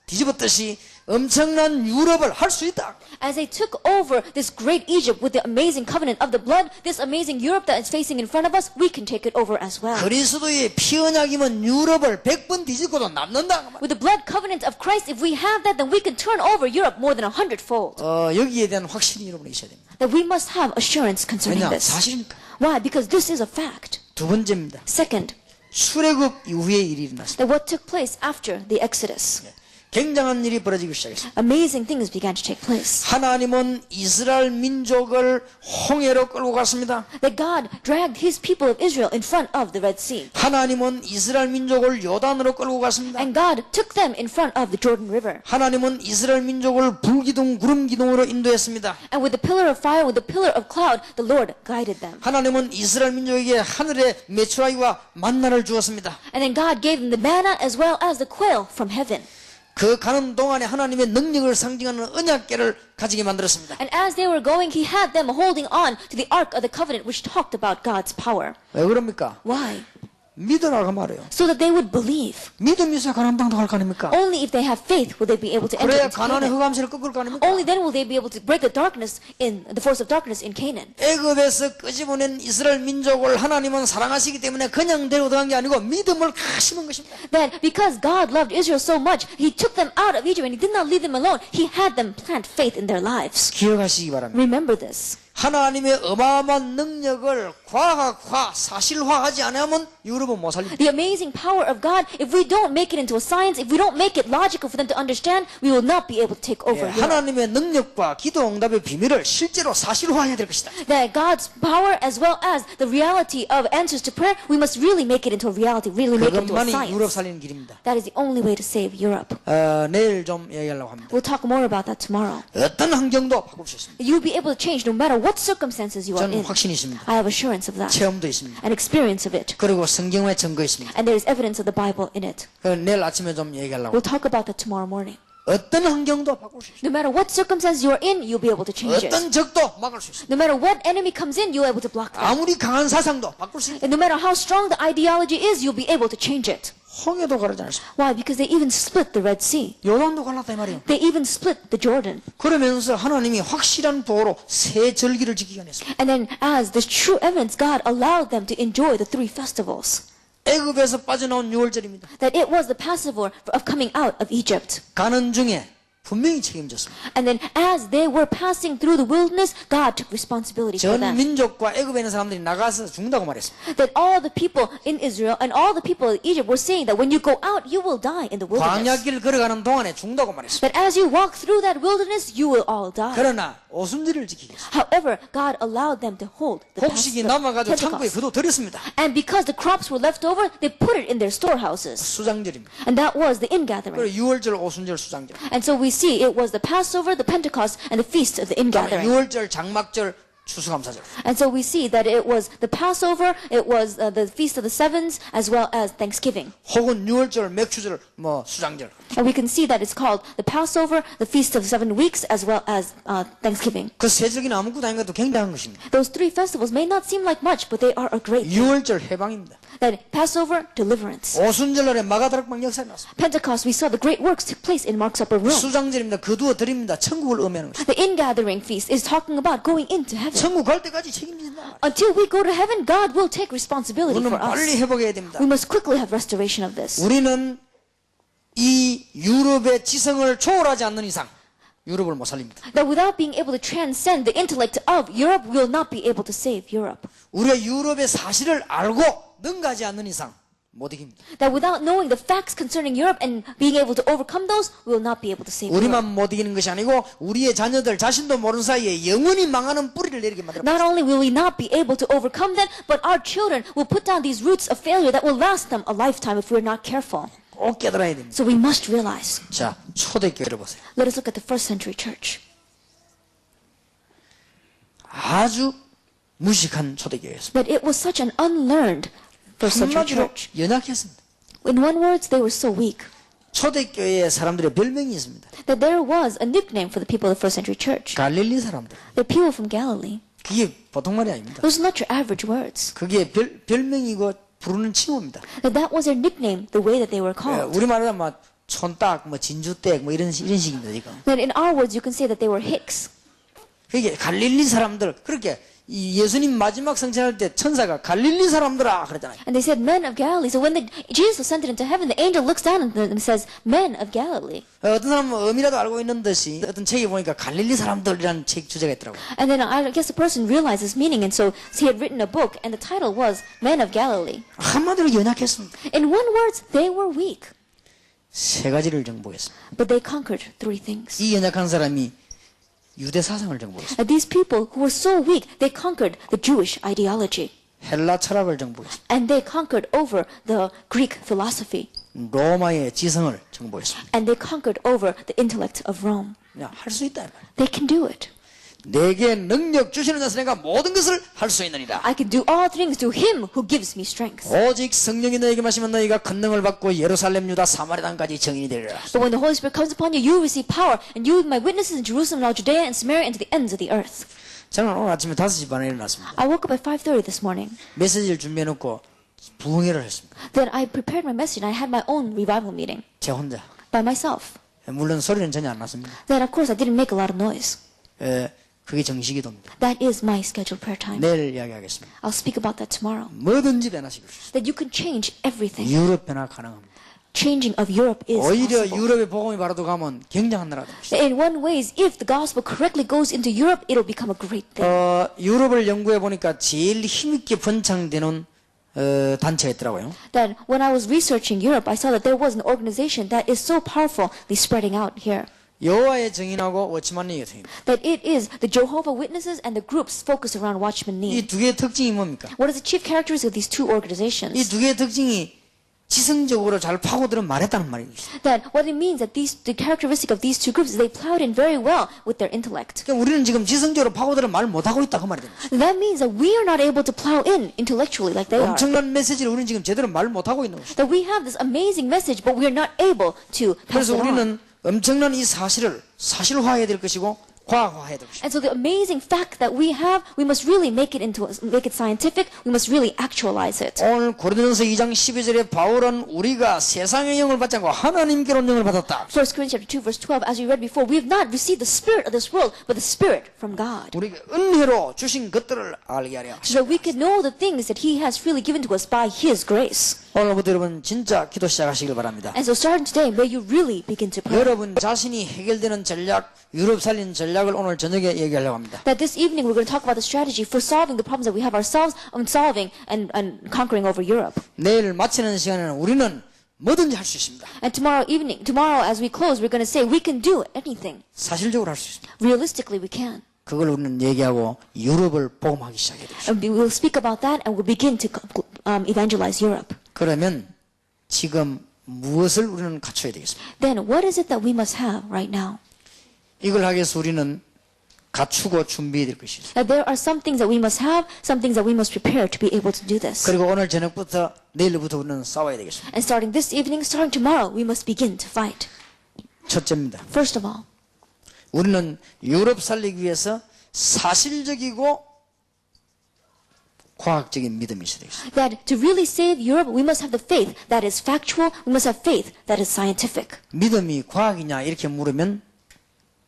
뒤집었듯이 엄청난 유럽을 할 수 있다. As they took over this great Egypt with the amazing covenant of the blood, this amazing Europe that is facing in front of us, we can take it over as well. 그리스도의 피 언약이면 유럽을 100번 뒤집고도 남는다. With the blood covenant of Christ, if we have that, then we can turn over Europe more than 100-fold. 여기에 대한 확신이 여러분에 있어야 됩니다. That we must have assurance concerning 왜냐? this. 사실이니까. Why? Because this is a fact. 두 번째입니다. Second, 출애굽 이후에 일이 일어났습니다. that what took place after the Exodus. 굉장한 일이 벌어지기 시작했습니다. Amazing things began to take place. 하나님은 이스라엘 민족을 홍해로 끌고 갔습니다. That God dragged his people of Israel in front of the Red Sea. 하나님은 이스라엘 민족을 요단으로 끌고 갔습니다. And God took them in front of the Jordan River. 하나님은 이스라엘 민족을 불기둥 구름 기둥으로 인도했습니다. And with the pillar of fire, with the pillar of cloud, the Lord guided them. 하나님은 이스라엘 민족에게 하늘의 메추라기와 만나를 주었습니다. And then God gave them the manna as well as the quail from heaven. 그 가는 동안에 하나님의 능력을 상징하는 언약궤를 가지게 만들었습니다. And as they were going, he had them holding on to the Ark of the Covenant, which talked about God's power. 왜 그럽니까? Why? 믿으라고 말해요. So that they would believe. 믿음이 있어야 가나안 땅도 갈 거 아닙니까? Only if they have faith will they be able to enter 그래야 into 가나안의 Canaan. 흑암세를 꺾을 거 아닙니까? Only then will they be able to break the darkness in the force of darkness in Canaan. 애굽에서 끄집어낸 이스라엘 민족을 하나님은 사랑하시기 때문에 그냥 데려간 게 아니고 믿음을 가심은 것입니다. That because God loved Israel so much, he took them out of Egypt and he did not leave them alone. He had them plant faith in their lives. 기억하시기 바랍니다. Remember this. 하나님의 어마어마한 능력을 과학화, 사실화하지 않으면 유럽은 못 살립니다. The amazing power of God, if we don't make it into a science, if we don't make it logical for them to understand, we will not be able to take over Europe. 하나님의 능력과 기도 응답의 비밀을 실제로 사실화해야 될 것이다. That God's power as well as the reality of answers to prayer, we must really make it into a reality, really make it into a 그것만이 유럽 science. 살리는 길입니다. That is the only way to save Europe. 내일 좀 얘기하려고 합니다. We'll talk more about that tomorrow. 어떤 환경도 바꿀 수 있습니다. You'll be able to change no matter what circumstances you are 저는 in. 확신이 있습니다. I have assurance of that. 체험도 있습니다. An experience of it. 그리고 성경에 증거 있습니다. And there is evidence of the Bible in it. 내일 아침에 좀 얘기하려고. We'll talk about that tomorrow morning. 어떤 환경도 바꿀 수 있습니다. No matter what circumstances you are in, you'll be able to change it. 어떤 적도 막을 수 있습니다. No matter what enemy comes in, you're able to block them. 아무리 강한 사상도 바꿀 수 있습니다. And no matter how strong the ideology is, you'll be able to change it. 홍해도 가르지 않았습니다. Why? Because they even split the Red Sea. 요단도 갈랐다 이 말이에요. They even split the Jordan. 그러면서 하나님이 확실한 보호로 세 절기를 지키게 하셨습니다. And then as the true evidence, God allowed them to enjoy the 3 festivals. 애굽에서 빠져나온 6월절입니다. That it was the Passover of coming out of Egypt. 가는 중에 분명히 책임졌습니다. And then as they were passing through the wilderness, God took responsibility for 전 them. 민족과 애굽에 있는 사람들이 나가서 죽는다고 말했습니다. That all the people in Israel and all the people in Egypt were saying that when you go out, you will die in the wilderness. 광야길 걸어가는 동안에 죽는다고 말했습니다. That as you walk through that wilderness, you will all die. 그러나 오순절을 지키겠습니다. However, God allowed them to hold the 곡식이 남아가지고 창고에 Pentecost. 거둬들였습니다. And because the crops were left over, they put it in their storehouses. 수장절입니다. And that was the ingathering. 그리고 6월절, 오순절, 수장절. And so we see it was the Passover, the Pentecost, and the feast of the ingathering. 6월절, 장막절, 추수감사절. And so we see that it was the Passover, it was the Feast of the Sevens, as well as Thanksgiving. 혹은 6월절, 맥추절, 수장절. And we can see that it's called the Passover, the Feast of 7 Weeks, as well as Thanksgiving. 그 세 절기는 아무것도 아닌 것도 굉장한 것입니다. Those 3 festivals may not seem like much, but they are a great thing. 6월절 해방입니다. That Passover, deliverance. 오순절날에 마가다락방 역사에 나왔습니다. Pentecost, we saw the great works took place in Mark's upper room. 수장절입니다. 거두어 드립니다. 천국을 의미하는 것입니다. The ingathering feast is talking about going into heaven. 천국 갈 때까지 책임진다. Until we go to heaven, God will take responsibility 우리는 for 빨리 us. 회복해야 됩니다. We must quickly have restoration of this. 우리는 이 유럽의 지성을 초월하지 않는 이상 유럽을 못 살립니다. That without being able to transcend the intellect of Europe, we will not be able to save Europe. 우리가 유럽의 사실을 알고 능가하지 않는 이상 못 이깁니다. That without knowing the facts concerning Europe and being able to overcome those, we will not be able to save Europe. 우리만 못 이기는 것이 아니고 우리의 자녀들 자신도 모르는 사이에 영원히 망하는 뿌리를 내리게 만들어. Not only will we not be able to overcome them, but our children will put down these roots of failure that will last them a lifetime if we're not careful. 꼭 깨달아야 됩니다. So we must realize. 자, 초대교회를 보세요. Let us look at the first century church. 아주 무식한 초대교회였습니다. That it was such an unlearned first century 한마디로 church. 연약했습니다. In one word, they were so weak. 초대교회의 사람들의 별명이 있습니다. That there was a nickname for the people of the first century church. 갈릴리 사람들. The people from Galilee. 그게 보통 말이 아닙니다. Those are not your average words. 그게 별명이고 부르는 칭호입니다. That was their nickname, the way that they were called. 우리말로 하면 촌딱, 진주댁, 이런 식입니다, 지금. That in our words, you can say that they were Hicks. 그게 갈릴리 사람들, 그렇게 이 예수님 마지막 성천할 때 천사가 갈릴리 사람들아 그러잖아요. And they said, men of Galilee. So when Jesus ascended into heaven, the angel looks down and says, men of Galilee. 어떤 사람은 의미라도 알고 있는 듯이 어떤 책에 보니까 갈릴리 사람들이라는 책 주제가 있더라고요. And then I guess the person realized his meaning, and so he had written a book, and the title was Men of Galilee. 한마디로 연약했습니다. In one word, they were weak. 세 가지를 정복했습니다. But they conquered three things. 이 연약한 사람이 유대 사상을 정복했습니다. And these people who were so weak, they conquered the Jewish ideology. 헬라 철학을 정복했습니다. And they conquered over the Greek philosophy. 로마의 지성을 정복했습니다. And they conquered over the intellect of Rome. 할 수 있다. They can do it. 내게 능력 주시는 자서 내가 모든 것을 할 수 있느니라. I can do all things through him who gives me strength. 오직 성령이 너에게 마시면 너희가 큰 능을 받고 예루살렘 유다 사마리아 땅까지 증인이 되리라. But when the Holy Spirit comes upon you, you will receive power, and you will be my witnesses in Jerusalem, all Judea, and Samaria, and to the ends of the earth. 저는 오늘 아침에 5시 반에 일어났습니다. I woke up at 5:30 this morning. 메시지를 준비해놓고 부흥회를 했습니다. Then I prepared my message, and I had my own revival meeting 제 혼자. by myself. 물론 소리는 전혀 안 났습니다. Then, of course, I didn't make a lot of noise. 그게 정식이도입니다. That is my scheduled prayer time. 내일 이야기하겠습니다. I'll speak about that tomorrow. 뭐든지 변화시킬 수 있습니다. That you can change everything. 유럽 변화 가능합니다. Changing of Europe is 오히려 possible. 유럽의 복음이 바로도 가면 굉장한 나라가 됩니다. In one ways, if the gospel correctly goes into Europe, it'll become a great thing. 유럽을 연구해 보니까 제일 힘있게 번창되는 단체가 있더라고요. That when I was researching Europe, I saw that there was an organization that is so powerfully spreading out here. 여호와의 증인하고 워치만리 여성입니다. That it is the Jehovah Witnesses and the groups focused around Watchman Nee. 이 두 개의 특징이 뭡니까? What is the chief characteristic of these two 이 organizations? 두 개의 특징이 지성적으로 잘 파고들어 말했다는 말입니다. That what it means that the characteristic of these two groups is they plowed in very well with their intellect. 그러니까 우리는 지금 지성적으로 파고들어 말 못하고 있다 그 말이 됩니다. That means that we are not able to plow in intellectually like they are. 엄청난 메시지를 우리는 지금 제대로 말 못하고 있는 것이죠. That we have this amazing message, but we are not able to pass 그래서 it on. 우리는 엄청난 이 사실을 사실화해야 될 것이고 과학화해야 될 것이고 And so the amazing fact that we have, we must really make it scientific. We must really actualize it. 오늘 고린도전서 2장 12절에 바울은 우리가 세상의 영을 받지 않고 하나님께로 영을 받았다. 1 Corinthians chapter 2 verse 12, as we read before, we have not received the spirit of this world, but the spirit from God. 우리가 은혜로 주신 것들을 알게 하려 하시고 So that we can know the things that He has freely given to us by His grace. 오늘부터 여러분 진짜 기도 시작하시길 바랍니다. And so starting today, may you really begin to pray. 여러분 자신이 해결되는 전략, 유럽 살린 전략을 오늘 저녁에 얘기하려고 합니다. That this evening we're going to talk about the strategy for solving the problems that we have ourselves on solving and conquering over Europe. 내일 마치는 시간에는 우리는 뭐든지 할 수 있습니다. And tomorrow as we close, we're going to say we can do anything. 사실적으로 할 수 있습니다. Realistically, we can. 그걸 우리는 얘기하고 유럽을 복음하기 시작해야 됩니다. And we'll speak about that and we'll begin to evangelize Europe. 그러면 지금 무엇을 우리는 갖춰야 되겠습니까? Then what is it that we must have right now? 이걸 하기 위해서 우리는 갖추고 준비해야 될 것이 있습니다. That there are some things that we must have, some things that we must prepare to be able to do this. 그리고 오늘 저녁부터 내일부터 우리는 싸워야 되겠습니다. And starting this evening, starting tomorrow, we must begin to fight. 첫째입니다. First of all, 우리는 유럽 살리기 위해서 사실적이고 과학적인 믿음이 있어야 되겠습니다. that to really save Europe, we must have the faith that is factual, we must have faith that is scientific. 믿음이 과학이냐 이렇게 물으면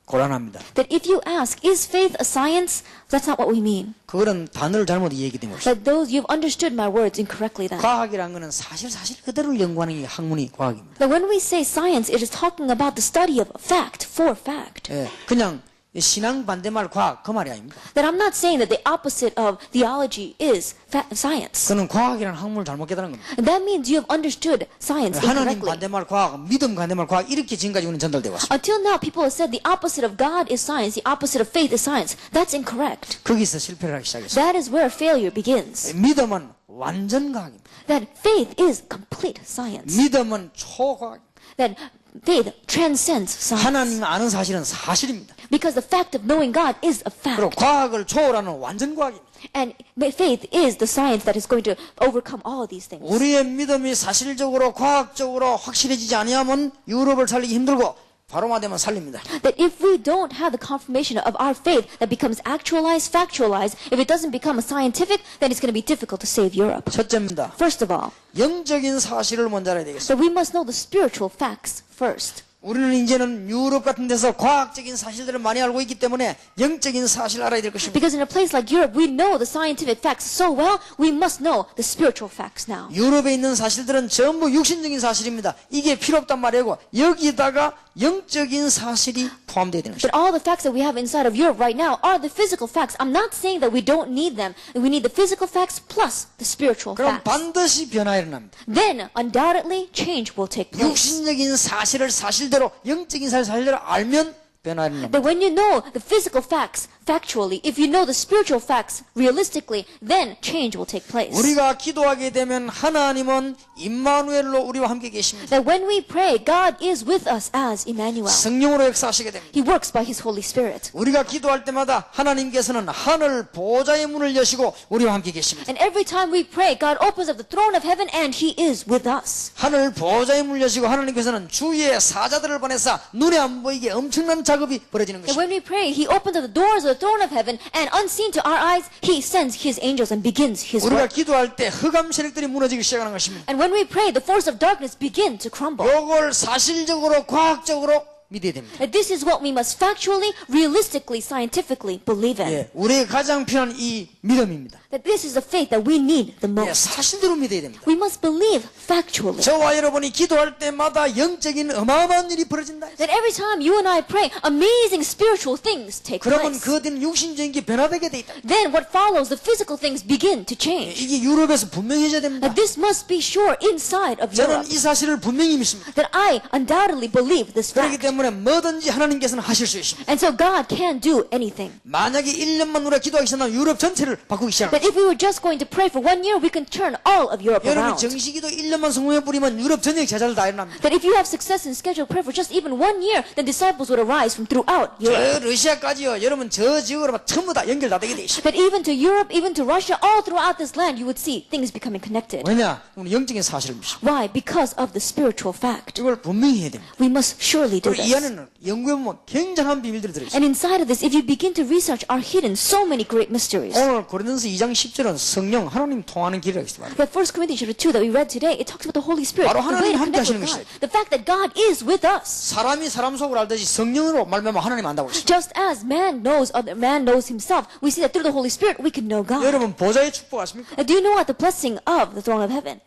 곤란합니다. That if you ask, is faith a science? That's not what we mean. 그거는 단어를 잘못 이해했기 것입니다. That you've understood my words incorrectly then. 과학이란 거는 사실 그대로를 연구하는 게 학문이 과학입니다. That when we say science, it is talking about the study of fact for fact. 예, 그냥 신앙 반대말 과학 그 말이 아닙니다. That I'm not saying that the opposite of theology is science. 그는 과학이라는 학문을 잘못 깨달은 겁니다. And that means you have understood science 하나님 incorrectly. 반대말 과학, 믿음 반대말 과학 이렇게 지금까지 우리는 전달되어 왔습니다. Until now, people have said the opposite of God is science, the opposite of faith is science. That's incorrect. 거기서 실패를 하기 시작했어요. That is where failure begins. 믿음은 완전 과학입니다. That faith is complete science. 믿음은 초과학입니다. That faith transcends science. 하나님 아는 사실은 사실입니다. Because the fact of knowing God is a 그리고 fact. 과학을 초월하는 완전 과학입니다. And faith is the science that is going to overcome all these things. 우리의 믿음이 사실적으로 과학적으로 확실해지지 아니하면 유럽을 살리기 힘들고 바로만 되면 살립니다. That if we don't have the confirmation of our faith that becomes actualized, factualized, if it doesn't become a scientific, then it's going to be difficult to save Europe. 첫째입니다. First of all, 영적인 사실을 먼저 알아야 되겠습니다. so we must know the spiritual facts first. 우리는 이제는 유럽 같은 데서 과학적인 사실들을 많이 알고 있기 때문에 영적인 사실을 알아야 될 것입니다. Because in a place like Europe, we know the scientific facts so well, we must know the spiritual facts now. 유럽에 있는 사실들은 전부 육신적인 사실입니다. 이게 필요 없단 말이고 여기다가 영적인 사실이 포함되어야 되는 것입니다. But all the facts that we have inside of Europe right now are the physical facts. I'm not saying that we don't need them. We need the physical facts plus the spiritual 그럼 facts. 반드시 변화가 일어납니다. Then, undoubtedly, change will take place. 육신적인 사실을 사실대로 영적인 사실대로 알면 변화가 일어납니다. That when you know the physical facts factually, if you know the spiritual facts realistically, then change will take place. 우리가 기도하게 되면 하나님은 임마누엘로 우리와 함께 계십니다. That when we pray, God is with us as Emmanuel. 성령으로 역사하시게 됩니다. He works by His Holy Spirit. 우리가 기도할 때마다 하나님께서는 하늘 보좌의 문을 여시고 우리와 함께 계십니다. And every time we pray, God opens up the throne of heaven and He is with us. 하늘 보좌의 문을 여시고 하나님께서는 주위에 사자들을 보내사 눈에 안 보이게 엄청난 작업이 벌어지는 And 것입니다. when we pray, He opens up the doors of the throne of heaven and unseen to our eyes, He sends His angels and begins His 우리가 work. 기도할 때 흑암 세력들이 무너지기 시작하는 것입니다. And when we pray, the force of darkness begin to crumble. 이걸 사실적으로 과학적으로 믿어야 됩니다. That this is what we must factually, realistically, scientifically believe in. 예, 우리에게 가장 필요한 이 믿음입니다. That this is the faith that we need the 예, most. 사실대로 믿어야 됩니다. We must believe factually. 저와 여러분이 기도할 때마다 영적인 어마어마한 일이 벌어진다. That every time you and I pray, amazing spiritual things take 그러면 place. 그 뒤는 육신적인 게 변화되게 돼 있다. Then what follows, the physical things begin to change. 이게 유럽에서 분명해져야 됩니다. That this must be sure inside of 저는 Europe. 이 사실을 분명히 믿습니다. That I undoubtedly believe this 그렇기 fact. 때문에 뭐든지 하나님께서는 하실 수 있습니다. And so God can do anything. 만약에 1년만 우리가 기도하기 시작하면 유럽 전체를 바꾸기 시작합니다. That if we were just going to pray for 1 year, we can turn all of Europe 여러분 around. 정식기도 1년만 성공해 뿌리면 유럽 전역에 제자들 다 일어납니다. That if you have success in scheduled prayer for just even 1 year, then disciples would arise from throughout Europe. 저 러시아까지요. 여러분 저 지역으로 막 전부 다 연결 다 되게 돼 있습니다. That even to Europe, even to Russia, all throughout this land, you would see things becoming connected. 왜냐? 우리 영적인 사실을 믿습니다. Why? Because of the spiritual fact. 이걸 분명히 해야 됩니다. We must surely do 그리고 이 this. 안에는 연구해보면 굉장한 비밀들이 들어있습니다. And inside of this, if you begin to research, are hidden so many great mysteries. 오늘 고린도서 2장 10절은 성령 하나님 통하는 길이라고 했습니다. That 1 Corinthians chapter 2 that we read today, it talks about the Holy Spirit. 바로 The way to 하나님이 함께 connect 하시는 with God. 것이죠. The fact that God is with us. 사람이 사람 속을 알듯이 성령으로 말미암아 하나님 안다고 했습니다. Just as man knows other man knows himself, we see that through the Holy Spirit we can know God. 여러분 보좌의 축복 아십니까? Do you know what the blessing of the throne of heaven?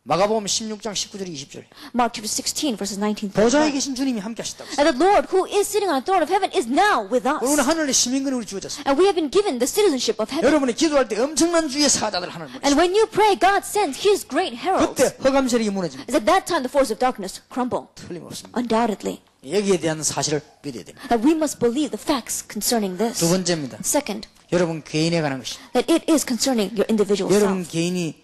마가복음 16장 19절 20절. Mark chapter 16 verses 19 보좌에 21. 계신 주님이 함께 하셨다고 했습니다. And the Lord who is sitting on the throne of heaven is now with us. 우리는 하늘의 시민권이 우리 주어졌습니다. And we have been given the citizenship of heaven. 여러분이 기도할 때 엄청난 주의 사자들 하나님 보내십니다. And when you pray, God sends His great heralds. 그때 흑암 세력이 무너집니다. Is at that time the force of darkness crumble. 틀림없습니다. Undoubtedly. 여기에 대한 사실을 믿어야 됩니다. That we must believe the facts concerning this. 두 번째입니다. Second, 여러분 개인에 관한 것입니다. that it is concerning your individual 여러분 self. 개인이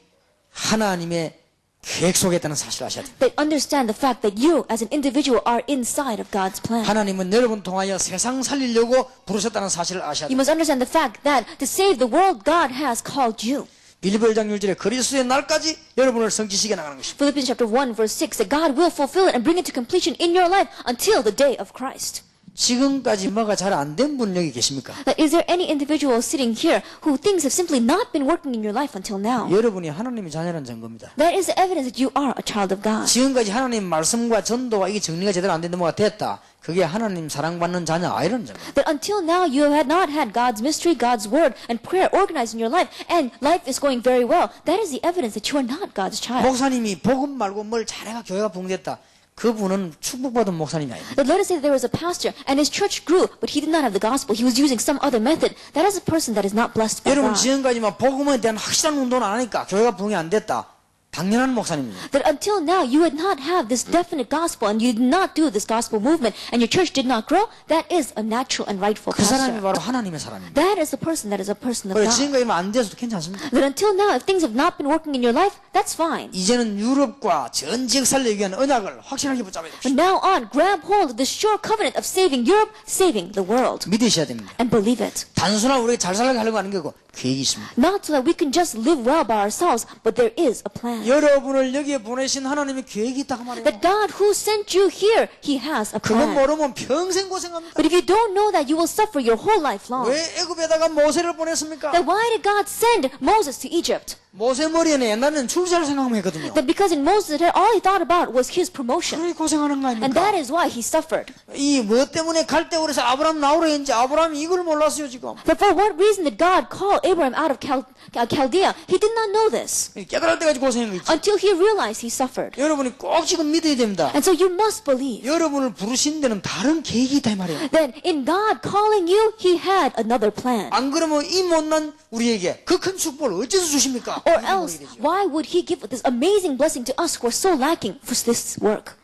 하나님의 계획 속에 있다는 사실을 아셔야 됩니다. That understand the fact that you as an individual are inside of God's plan. 하나님은 여러분 통하여 세상 살리려고 부르셨다는 사실을 아셔야 You 됩니다. must understand the fact that to save the world, God has called you. 빌립보 1장 6절에 그리스도의 날까지 여러분을 성취시켜 나가는 것입니다. Philippians chapter 1 verse 6 that God will fulfill it and bring it to completion in your life until the day of Christ. 지금까지 뭐가 잘 안 된 분 여기 계십니까? That is there any individual sitting here who things have simply not been working in your life until now? 여러분이 하나님의 자녀라는 증거입니다. That is the evidence that you are a child of God. 지금까지 하나님 말씀과 전도와 이게 정리가 제대로 안 됐는데 뭐가 됐다. 그게 하나님 사랑받는 자녀 아이라는 증거. That until now you have not had God's mystery, God's word, and prayer organized in your life, and life is going very well. That is the evidence that you are not God's child. 목사님이 복음 말고 뭘 잘해가 교회가 붕됐다. 그분은 축복받은 목사님이 아닙니다. But let us say that there was a pastor and his church grew, but he did not have the gospel. He was using some other method. That is a person that is not blessed by 여러분 God. 지금까지만 복음에 대한 확실한 운동을 안 하니까 교회가 붕이 안 됐다. 당연한 목사님입니다. That until now you would not have this definite gospel and you did not do this gospel movement and your church did not grow, that is a natural and rightful 그 사람이 pastor. 바로 하나님의 사람입니다. That is a person that is a person of 그래 God. 지금까지만 안 돼서도 괜찮습니다. That until now, if things have not been working in your life, that's fine. 이제는 유럽과 전 지역 살리기 위한 언약을 확실하게 붙잡아야 But 됩니다. now on, grab hold of the sure covenant of saving Europe, saving the world, 믿으셔야 됩니다. and believe it. 단순한 우리가 잘 살게 하려고 하는 게고 계획이 있습니다. Not so that we can just live well by ourselves, but there is a plan. 여러분을 여기에 보내신 하나님의 계획이 있다고 말해요. That God who sent you here, He has a 그건 plan. 모르면 평생 고생합니다. But if you don't know that, you will suffer your whole life long. 왜 애굽에다가 모세를 보냈습니까? Then why did God send Moses to Egypt? 모세 머리에는 옛날에는 출세할 생각만 했거든요. That because in Moses' head, all he thought about was his promotion. 그래 고생하는 거 And 아닙니까? that is why he suffered. 이 뭐 때문에 갈대 오래서 아브라함 나오라 했는지 아브라함이 이걸 몰랐어요 지금. But for what reason did God call Abraham out of Chaldea? He did not know this 깨달을 때까지 고생한 거 있지. until he realized he suffered. 여러분이 꼭 지금 믿어야 됩니다. And so you must believe 여러분을 부르신 데는 다른 계획이 있다 이 말이에요. that in God calling you, he had another plan. 안 그러면 이 못난 우리에게 그 큰 축복을 어째서 주십니까? Or else, why would he give this amazing blessing to us who are so lacking for this work?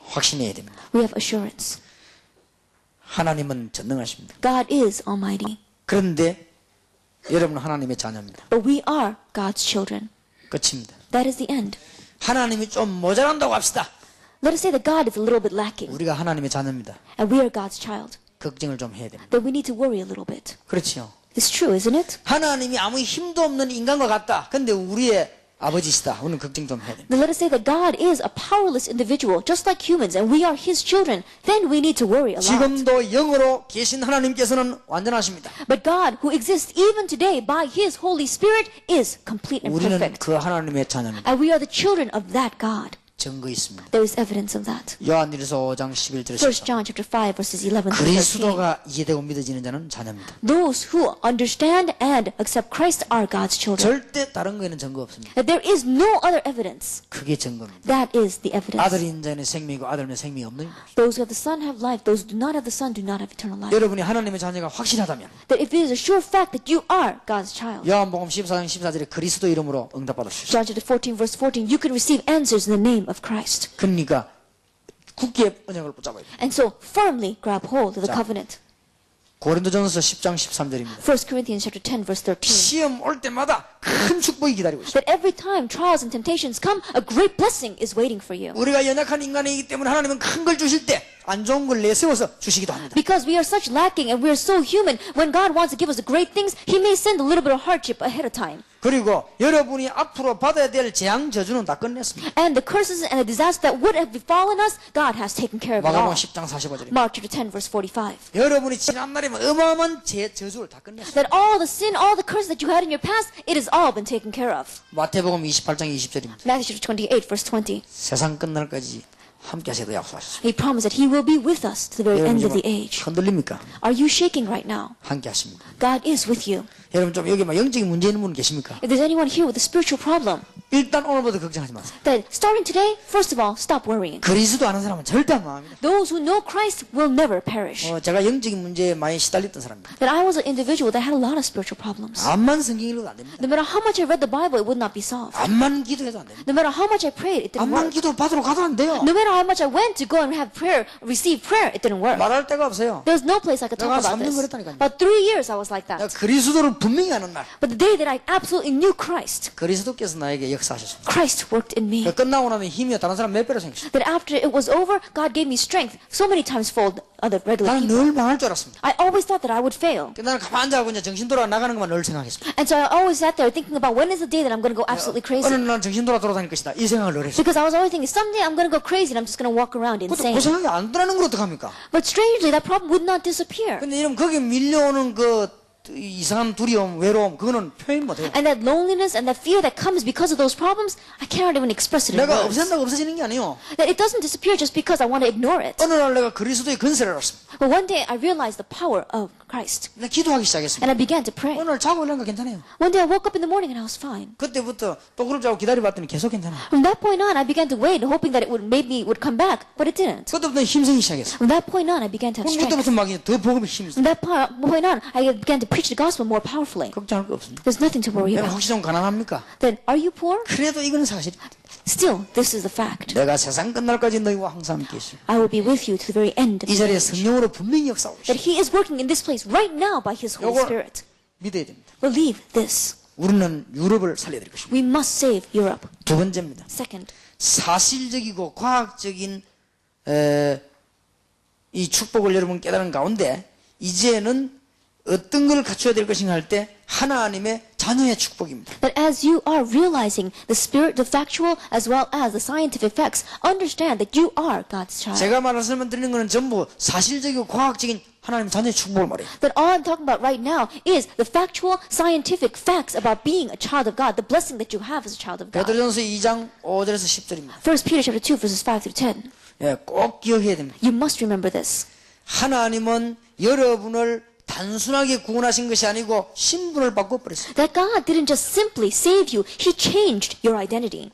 확신해야 됩니다. We have assurance. 하나님은 전능하십니다. God is almighty. 그런데 여러분은 하나님의 자녀입니다. But we are God's children. 끝입니다. That is the end. 하나님이 좀 모자란다고 합시다. Let us say that God is a little bit lacking 우리가 하나님의 자녀입니다. and we are God's child. 걱정을 좀 해야 됩니다. Then we need to worry a little bit. 그렇지요. It's true, isn't it? 하나님이 아무 힘도 없는 인간과 같다. 근데 우리의 아버지시다. 우리는 걱정 좀 해야 됩니다. Then let us say that God is a powerless individual, just like humans, and we are His children. Then we need to worry a lot. 지금도 영으로 계신 하나님께서는 완전하십니다. But God, who exists even today by His Holy Spirit, is complete and 우리는 perfect. 그 하나님의 자녀입니다. And we are the children of that God. 증거 있습니다. There is evidence of that. 요한일서 5장 11절 1 John chapter 5 verses 11 to 13. 그리스도가 이해되고 믿어지는 자는 자녀입니다. Those who understand and accept Christ are God's children. 절대 다른 거에는 증거 없습니다. That there is no other evidence. 그게 증거입니다. That is the evidence. 아들이 있는 자는 생명이고 아들 없는 생명이 없는 것입니다. Those who have the Son have life. Those who do not have the Son do not have eternal life. 여러분이 하나님의 자녀가 확실하다면 That if it is a sure fact that you are God's child. 요한복음 14장 14절에 그리스도 이름으로 응답받으십시오. John chapter 14 verse 14, you can receive answers in the name of Christ. 그러니까 굳게 언약을 붙잡아야 돼요. And so firmly grab hold of the 자. covenant. 고린도전서 10장 13절입니다. 1 Corinthians chapter 10 verse 13. 시험 올 때마다 큰 축복이 기다리고 있어요. That every time trials and temptations come, a great blessing is waiting for you. 우리가 연약한 인간이기 때문에 하나님은 큰 걸 주실 때 안 좋은 걸 내세워서 주시기도 합니다. Because we are such lacking and we are so human, when God wants to give us the great things, He may send a little bit of hardship ahead of time. 그리고 여러분이 앞으로 받아야 될 재앙 저주는 다 끝냈습니다. And the curses and the disaster that would have befallen us, God has taken care of it 마가복음 all. 10장 45절입니다. Mark chapter 10 verse 45. 여러분이 지난날이면 어마어마한 저주를 다 끝냈습니다. That all the sin, all the curse that you had in your past, it has all been taken care of. 마태복음 28장 20절입니다. Matthew chapter 28 verse 20. 세상 끝날까지 함께 하시다 약속하셨습니다. He promised that He will be with us to the very 여러분 end of 지금 the age. 흔들립니까? Are you shaking right now? 함께 하십니다. God is with you. 여러분 좀 여기 막 영적인 문제 있는 분 계십니까? If there's anyone here with a spiritual problem, 일단 오늘부터 걱정하지 마세요. then starting today, first of all, stop worrying. 그리스도 아는 사람은 절대 안 망합니다. Those who know Christ will never perish. 제가 영적인 문제에 많이 시달렸던 사람입니다. That I was an individual that had a lot of spiritual problems. 암만 성경 읽어도 안 됩니다. No matter how much I read the Bible, it would not be solved. 암만 기도해도 안 됩니다. No matter how much I prayed, it didn't 암만 work. 기도 받으러 가도 안 돼요. No matter how much I went to go and have prayer, receive prayer, it didn't work. 말할 데가 없어요. There was no place I could talk 내가 about 3년 this. 그랬다니까요. About 3 years I was like 내가 that. 그리스도를 분명히 아는 날 But the day that I absolutely knew Christ, 그리스도께서 나에게 역사하셨습니다. Christ worked in me. 끝나고 나면 힘이 다른 사람 몇 배로 생겼어요. That after it was over, God gave me strength so many times fold other regular 나는 people. 늘 망할 줄 알았습니다. I always thought that I would fail. 나는 가만히 앉아가고 이제 정신 돌아 나가는 것만 늘 생각했습니다. And so I always sat there thinking about when is the day that I'm going to go absolutely 어느 crazy. 날 나는 정신 돌아 돌아다닐 것이다. 이 생각을 늘 했어요. Because I was always thinking, someday I'm going to go crazy and I'm just going to walk around 그 insane. 생각이 안 드러나는 걸 어떡합니까? But strangely, that problem would not disappear. 근데 이러면 거기에 밀려오는 그 이상한 두려움, 외로움 그거는 표현 못해요. And that loneliness and that fear that comes because of those problems, I cannot even express it in 내가 words. 없앤다고 없어지는 게 아니에요. That it doesn't disappear just because I want to ignore it. 어느 날 내가 그리스도의 근세를 알았습니다. But one day I realized the power of Christ. 내가 기도하기 And 시작했습니다. I began to pray. 어느 날 자고 일어나니까 괜찮아요. One day I woke up in the morning and I was fine. 그때부터 또 그럴 줄 알고 기다려봤더니 계속 괜찮아요. From that point on, I began to wait, hoping that it would maybe would come back, but it didn't. 그때부터 힘쓰기 시작했어요. From that point on, I began to have strength. 그때부터 막 더 복음이 힘이 있어요. From that point on, I began to preach the gospel more powerfully. 걱정할 거 없습니다. There's nothing to worry 여러분 about. 혹시 좀 가난합니까? Then, are you poor? 그래도 이거는 사실입니다. Still, this is the fact. 내가 세상 끝날까지 너희와 항상 함께 있어요. I will be with you to the very end of 이 the 자리에 age. 성령으로 분명히 역사하고 있어요. That He is working in this place right now by His Holy 요걸 Spirit. 믿어야 됩니다. Believe this. 우리는 유럽을 살려야 될 것입니다. We must save Europe. 두 번째입니다. Second, 사실적이고 과학적인 이 축복을 여러분 깨달은 가운데 이제는 어떤 걸 갖춰야 될 것인가 할 때 하나님의 자녀의 축복입니다. that as you are realizing the spirit, the factual, as well as the scientific facts, understand that you are God's child. 제가 말씀을 드리는 것은 전부 사실적이고 과학적인 하나님 자녀의 축복을 말해요. That all I'm talking about right now is the factual, scientific facts about being a child of God, the blessing that you have as a child of God. 베드로전서 2장 5절에서 10절입니다. 1 Peter chapter 2 verses 5 through 10. 예, 꼭 기억해야 됩니다. You must remember this. 하나님은 여러분을 단순하게 구원하신 것이 아니고 신분을 바꿔버렸습니다. That God didn't just simply save you, He changed your identity.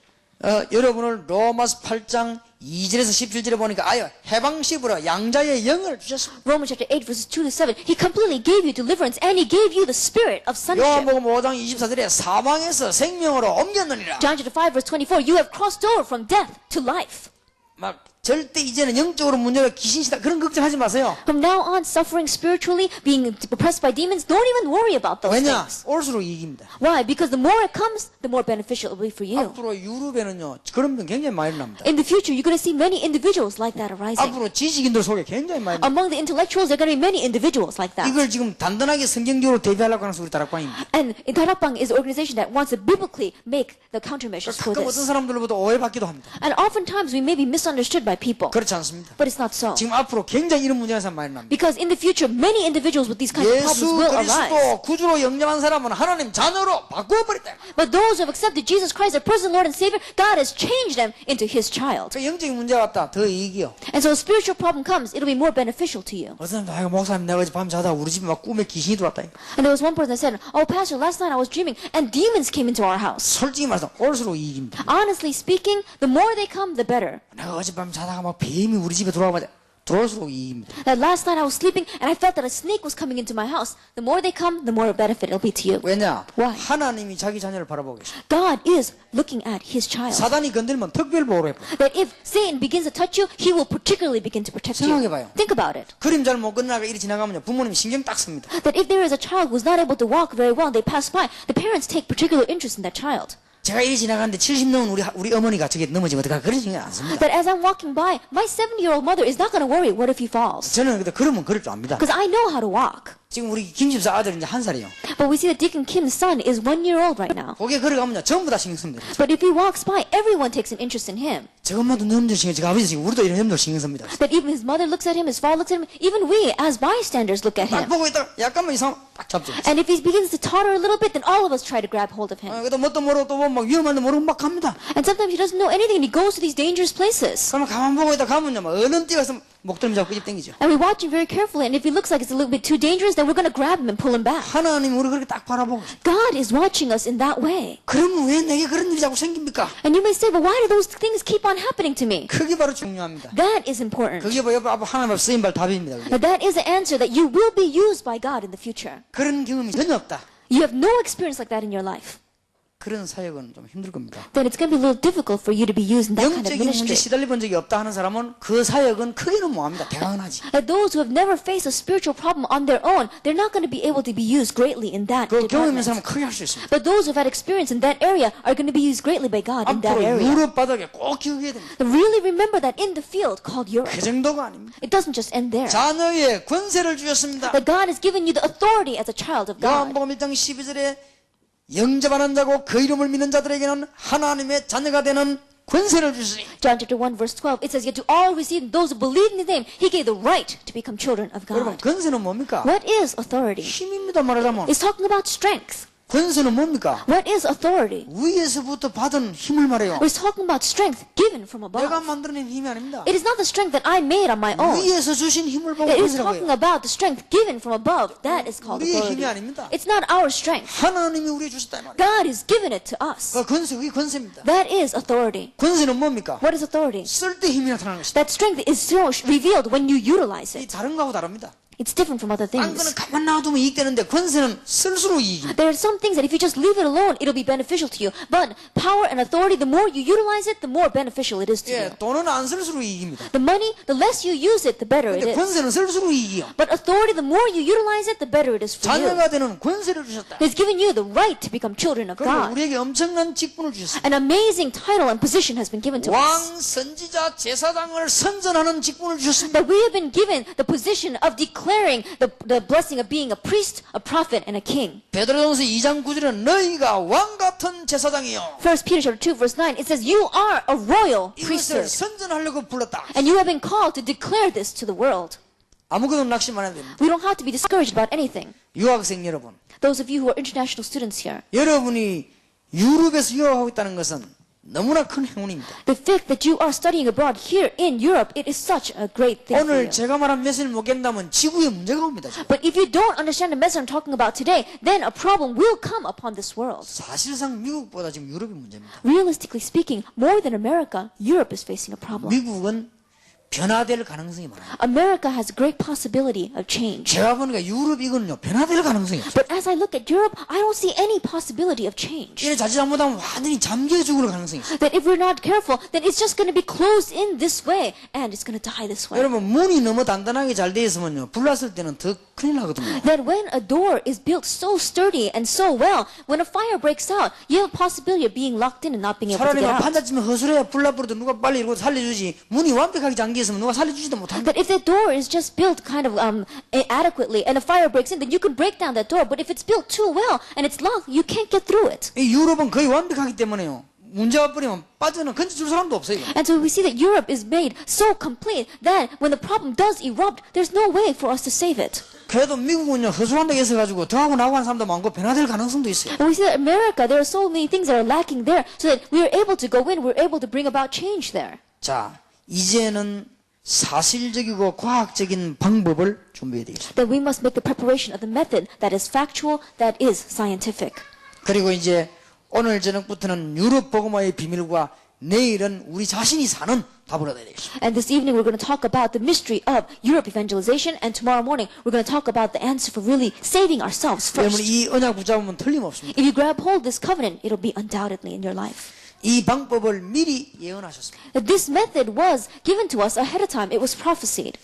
여러분을 로마서 8장 2절에서 17절에 보니까 아예 해방시부로 양자의 영을 주셨습니다. Romans chapter 8 verses 2 to 7. He completely gave you deliverance and He gave you the spirit of sonship. 요한복음 5장 24절에 사망에서 생명으로 옮겼느니라. John chapter 5 verse 24. You have crossed over from death to life. 막 절대 이제는 영적으로 문제가 귀신이다 그런 걱정하지 마세요. From now on, suffering spiritually, being oppressed by demons, don't even worry about those 왜냐? things. 올수록 이익입니다. Why? Because the more it comes, the more beneficial it will be for you. 앞으로 유럽에는요 그런 병 굉장히 많이 납니다. In the future, you're going to see many individuals like that arising. 앞으로 지식인들 속에 굉장히 많이 납니다. Among the intellectuals, there are going to be many individuals like that. 이걸 지금 단단하게 성경적으로 대비하려고 하는 우리 다락방입니다. And Darakbang is an organization that wants to biblically make the countermeasures for 가끔 어떤 this. 사람들로부터 오해받기도 합니다. And oftentimes, we may be misunderstood by people. 그렇지 않습니다. But it's not so. 지금 앞으로 굉장히 이런 문제가 많이 납니다. Because in the future, many individuals with these kinds of 예수 problems will arise. 그리스도 구주로 영접한 사람은 하나님 자녀로 바꾸어버렸다. But those who have accepted Jesus Christ as personal Lord and Savior, God has changed them into His child. 그 영적인 문제가 왔다. 더 이익이요. And so a spiritual problem comes, it'll be more beneficial to you. 어떤 사람도 아이고 목사님 내가 어제 밤 자다가 우리 집에 막 꿈에 귀신이 들어왔다. And there was one person that said, "Oh, Pastor, last night I was dreaming and demons came into our house." 솔직히 말해서 올수록 이익입니다. Honestly speaking, the more they come, the better. 내가 어제 밤 자다가 막 뱀이 우리 집에 들어와봐. 들어올수록 이익입니다. That last night I was sleeping and I felt that a snake was coming into my house. The more they come, the more benefit it'll be to you. 왜냐? Why? 하나님이 자기 자녀를 바라보고 계십니다. God is looking at His child. 사단이 건들면 특별 보호를 해버려요. That if Satan begins to touch you, he will particularly begin to protect you. 생각해봐요. Think about it. 그림자를 못 건너가 이리 지나가면요 부모님 신경 딱 씁니다. That if there is a child who's not able to walk very well, they pass by, the parents take particular interest in that child. 제가 이리 지나가는데 70 넘은 우리 어머니가 저게 넘어지면 어떡하 그런 신경 안 씁니다. That as I'm walking by, my 70-year-old mother is not going to worry, what if he falls? 저는 근데 그러면 그럴 줄 압니다. Because I know how to walk. 지금 우리 김집사 아들 이제 1살이에요. But we see that Deacon Kim's son is 1 year old right now. 거기에 걸어가면요 전부 다 신경 씁니다. But if he walks by, everyone takes an interest in him. 저 엄마도 넘들 신경, 제가 아버지 신경, 우리도 이런 염들 신경 씁니다. That even his mother looks at him, his father looks at him, even we as bystanders look at 딱 him. 보고 있다가 약간만 이상 딱 잡죠. And if he begins to totter a little bit, then all of us try to grab hold of him. 그래도 뭣도 모르고 또 보면 막 위험한데 모르고 막 갑니다. And sometimes he doesn't know anything and he goes to these dangerous places. 그러면 가만 보고 있다 가면요 막 어느 뛰어서 목덜미 잡고 집 당기죠. And we watch him very carefully, and if he looks like it's a little bit too dangerous, then we're going to grab him and pull him back. 하나님 우리 그렇게 딱 바라보고 있어요. God is watching us in that way. 그러면 왜 내게 그런 일이 자꾸 생깁니까? And you may say, but why do those things keep on happening to me? 그게 바로 중요합니다. That is important. 그게 바로 하나님 앞에 쓰임받을 답입니다. 그게. Now, that is the answer that you will be used by God in the future. 그런 경험이 전혀 없다. You have no experience like that in your life. 그런 사역은 좀 힘들 겁니다. Then it's going to be a little difficult for you to be used in that kind of 영적인 문제 ministry. 시달려 본 적이 없다 하는 사람은 그 사역은 크게는 뭐합니다. 대강하지. That those who have never faced a spiritual problem on their own, they're not going to be able to be used greatly in that 그 경험 있는 department. 사람은 크게 할 수 있습니다. But those who have had experience in that area are going to be used greatly by God in that 앞으로 area. 유럽 바닥에 꼭 기억해야 됩니다. But really remember that in the field called Europe, 그 정도가 아닙니다. it doesn't just end there. 자녀의 권세를 주셨습니다. That God has given you the authority as a child of God. 요한복음 1장 12절에 영접하는 자고 그 이름을 믿는 자들에게는 하나님의 자녀가 되는 권세를 주시니. John chapter 1 verse 12, it says, yet to all receive those who believe in His name, He gave the right to become children of 여러분 God. 권세는 뭡니까? What is authority? 힘입니다 말하자면. It's talking about strength. 권세는 뭡니까? What is authority? 위에서부터 받은 힘을 말해요. It's talking about strength given from 내가 above. 만들어낸 힘이 아닙니다. It is not the strength that I made on my own. 위에서 주신 힘을 보고 It is 권세라고 talking 해요. about the strength given from above. That is called 우리의 authority. 힘이 아닙니다. It's not our strength. 하나님이 우리에 주셨다 이 말이에요. God has given it to us. 그 권세, 그게 권세입니다. That is authority. 권세는 뭡니까? What is authority? 쓸 때 힘이 나타나는 것이다. That strength is so revealed when you utilize 이 it. 다른 거하고 다릅니다. It's different from other 딴 거는 things. 가만 놔두면 이익되는데 권세는 쓸수록 이익입니다. There are some things that if you just leave it alone, it'll be beneficial to you. But power and authority, the more you utilize it, the more beneficial it is to you. 예, 돈은 안 쓸수록 이익입니다. The money, the less you use it, the better it 근데 is. 권세는 쓸수록 이익이요. But authority, the more you utilize it, the better it is for you. 자녀가 되는 권세를 주셨다. He's given you the right to become children of 그리고 God. 우리에게 엄청난 직분을 주셨습니다. An amazing title and position has been given to us. 왕, 선지자, 제사장을 선전하는 직분을 주셨습니다. That we have been given the position of declaring the blessing of being a priest, a prophet, and a king. 베드로전서 2장 9절은 너희가 왕 같은 제사장이요. 1 Peter chapter 2 verse 9, it says, you are a royal 이것을 priesthood. 선전하려고 불렀다. And you have been called to declare this to the world. 아무것도 낙심 안 해도 됩니다. We don't have to be discouraged about anything. 유학생 여러분, Those of you who are international students here, 여러분이 유럽에서 유학하고 있다는 것은 너무나 큰 행운입니다. the fact that you are studying abroad here in Europe, it is such a great thing for 오늘 you. 제가 말한 메시지를 못 깬다면 지구에 문제가 옵니다. 지금. But if you don't understand the message I'm talking about today, then a problem will come upon this world. 사실상 미국보다 지금 유럽이 문제입니다. Realistically speaking, more than America, Europe is facing a problem. 미국은 변화될 가능성이 많아요. America has a great possibility of change. 제가 보니까 유럽 이거는요 변화될 가능성이 없어요. But as I look at Europe, I don't see any possibility of change. 이래 자칫 잘못하면 완전히 잠겨 죽을 가능성이 있어요. That if we're not careful, then it's just going to be closed in this way, and it's going to die this way. 여러분 문이 너무 단단하게 잘 돼 있으면요 불났을 때는 더 큰일 나거든요. That when a door is built so sturdy and so well, when a fire breaks out, you have a possibility of being locked in and not being able to 차라리 get 막 out. 판자쯤에 허술해야 불나버려도 누가 빨리 이러고 살려주지 문이 완벽하게 잠겨 있으면 누가 살려주지도 못합니다. That if the door is just built kind of adequately and a fire breaks in, then you can break down that door. But if it's built too well and it's locked, you can't get through it. 이 유럽은 거의 완벽하기 때문에요. 문제가 뿌리면 빠져는 건져줄 사람도 없어요. And so we see that Europe is made so complete that when the problem does erupt, there's no way for us to save it. 그래도 미국은요 허술한데 있어가지고 더하고 나고 하는 사람도 많고 변화될 가능성도 있어요. And we see that America, there are so many things that are lacking there, so that we are able to go in, we're able to bring about change there. 자 이제는 사실적이고 과학적인 방법을 준비해야 되겠습니다. That we must make the preparation of the method that is factual, that is scientific. 그리고 이제 오늘 저녁부터는 유럽 복음화의 비밀과 내일은 우리 자신이 사는 답을 얻어야 되겠습니다. And this evening we're going to talk about the mystery of Europe evangelization, and tomorrow morning we're going to talk about the answer for really saving ourselves 여러분 first. 이 언약 붙잡으면 틀림없습니다. If you grab hold of this covenant, it'll be undoubtedly in your life. 이 방법을 미리 예언하셨습니다. That this method was given to us ahead of time. It was prophesied.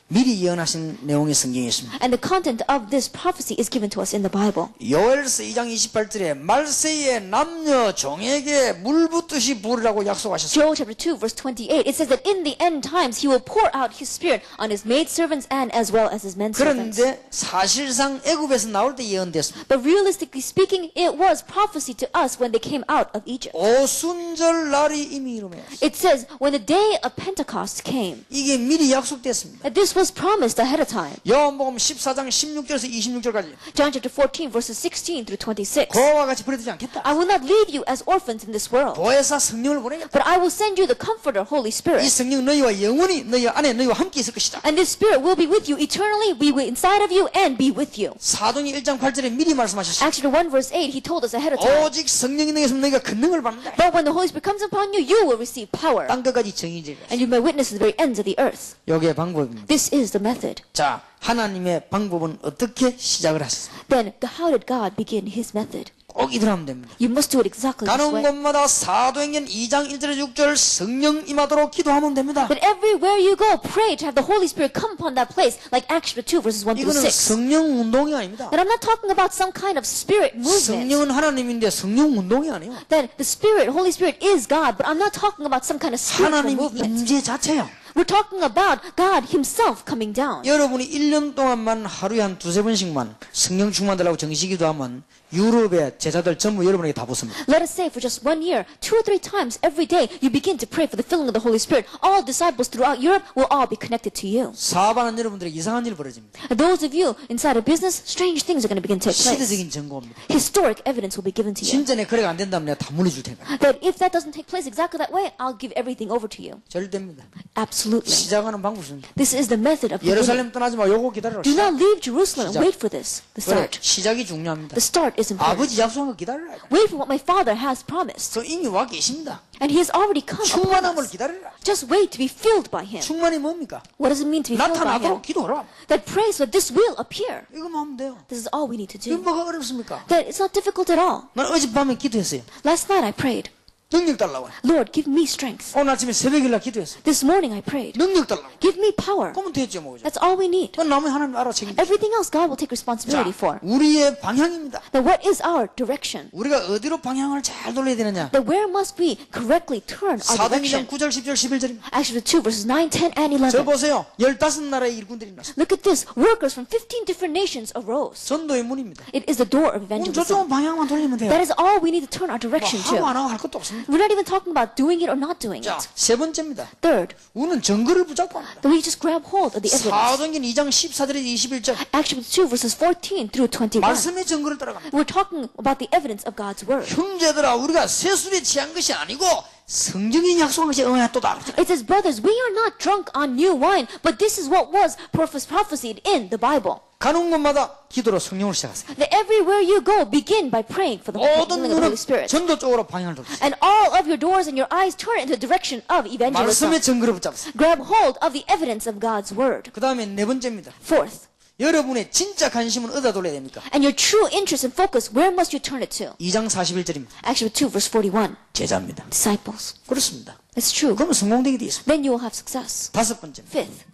미리 예언하신 내용의 성경이 있습니다. And the content of this prophecy is given to us in the Bible. 요엘서 2장 28절에 말세의 남녀 종에게 물 붓듯이 부으라고 약속하셨습니다. Joel chapter 2 verse 28, it says that in the end times he will pour out his spirit on his maidservants and as well as his menservants. 그런데 사실상 애굽에서 나올 때 예언됐습니다. But realistically speaking, it was prophecy to us when they came out of Egypt. 오순절 날이 이미 이루며 It says when the day of Pentecost came, 이게 미리 약속됐습니다. that this was promised ahead of time. 요한복음 14장 16절에서 26절까지 John chapter 14 verses 16 through 26. 고아와 같이 버려두지 않겠다. I will not leave you as orphans in this world, 보혜사 성령을 보내겠다. but I will send you the Comforter, Holy 이 Spirit. 성령 너희와 영원히 너희 안에 너희와 함께 있을 것이다. And this Spirit will be with you eternally, be inside of you, and be with you. 사도행전 1장 8절에 mi리 말씀하셨습니다. Acts chapter 1 verse 8, he told us ahead of time. 오직 성령이 너희에서 너희가 권능을 받는다. But when the Holy Spirit comes upon you, you will receive power, 땅 끝까지 정의지리라. and you may witness to the very ends of the earth. 요게 방법입니다. This is the method. 자, 하나님의 방법은 어떻게 시작을 하셨습니까? Then, how did God begin his method? 꼭 이대로 하면 됩니다. You must do it exactly this 가는 way. 곳마다 사도행전 2장 1절에 6절 성령 임하도록 기도하면 됩니다. But everywhere you go, pray to have the Holy Spirit come upon that place, like Acts chapter 2 verses 1 through 이거는 6. 성령 운동이 아닙니다. And I'm not talking about some kind of spirit movement. 성령은 하나님인데 성령 운동이 아니에요. That the Spirit, Holy Spirit is God, but I'm not talking about some kind of spiritual 하나님 movement. 임재 자체야. We're talking about God Himself coming down. 여러분이 1년 동안만 하루에 한 두세 번씩만 성령 충만달라고 정식기도 하면 유럽의 제자들 전부 여러분에게 다 붙습니다. Let us say for just 1 year, 2 or 3 times every day, you begin to pray for the filling of the Holy Spirit. All disciples throughout Europe will all be connected to you. 사업하는 여러분들에게 이상한 일이 벌어집니다. And those of you inside of business, strange things are going to begin to take place. 시대적인 증거입니다. Historic evidence will be given to you. 진전에 거래가 안 된다면 내가 다 물려줄 테니까. That if that doesn't take place exactly that way, I'll give everything over to you. 절대입니다. Absolutely. 시작하는 방법입니다. This is the method of beginning. 예루살렘 떠나지 마. 요거 기다려라. Do not leave Jerusalem and 시작. wait for this. The 그래, start. 시작이 중요합니다. The start is important. 아버지 약속한 거 기다려라. Wait for what my Father has promised. 그 이미 와 계십니다. And He has already come upon 충만함을 us. 기다려라. Just wait to be filled by Him. 충만이 뭡니까? What does it mean to be filled by 나타나도록 Him? 기도하라. That prays so that this will appear. 이거만 하면 돼요. This is all we need to 이거 do. 뭐가 어렵습니까? That it's not difficult at all. 난 어젯밤에 기도했어요. Last night I prayed, 능력 달라고. Lord, give me strength. 오늘 아침에 새벽일날 기도했어요. This morning I prayed, 능력 달라고. give me power. 그러면 되죠, 뭐죠. That's all we need. 그건 나머지 하나님 알아 책임져. Everything else God will take responsibility for. 우리의 방향입니다. Now what is our direction? 우리가 어디로 방향을 잘 돌려야 되느냐? That where must we correctly turn our 사도행전 direction? 9절, 10절, 11절입니다. Acts chapter 2 verses 9, 10, and 저 11. 보세요. 15나라의 일꾼들이 났어요. Look at this. Workers from 15 different nations arose. 전도의 문입니다. It is the door of 그럼 evangelism. 저쪽 방향만 돌리면 돼요. That is all we need to turn our 뭐 direction 하고 to. 안 하고 할 것도 없습니다. 아닙니다. We're not even talking about doing it or not doing 자, it. 세 번째입니다. Third, 우리는 증거를 붙잡고 합니다. that we just grab hold of the evidence. 사도행전 2장 14절에서 21절 Acts chapter 2 verses 14 through 21. 말씀의 증거를 따라갑니다. We're talking about the evidence of God's word. 형제들아 우리가 세술에 취한 것이 아니고 성경이 약속한 것이 응하였도다. It says, brothers, we are not drunk on new wine, but this is what was prophesied in the Bible. 가는 곳마다 기도로 성령을 시작하세요. That everywhere you go, begin by praying for the 모든 filling of the Holy 눈은 Spirit. 전도 쪽으로 방향을 돌리세요. And all of your doors and your eyes turn in the direction of evangelism. 말씀의 증거를 붙잡으세요. Grab hold of the evidence of God's word. 그 다음에 네 번째입니다. Fourth, 여러분의 진짜 관심은 어디다 돌려야 됩니까? and your true interest and focus, where must you turn it to? 2장 41절입니다. Acts chapter 2 verse 41. 제자입니다. Disciples. 그렇습니다. It's true. 그러면 성공되게 되어 있습니다. Then you will have success. 다섯 번째입니다. Fifth,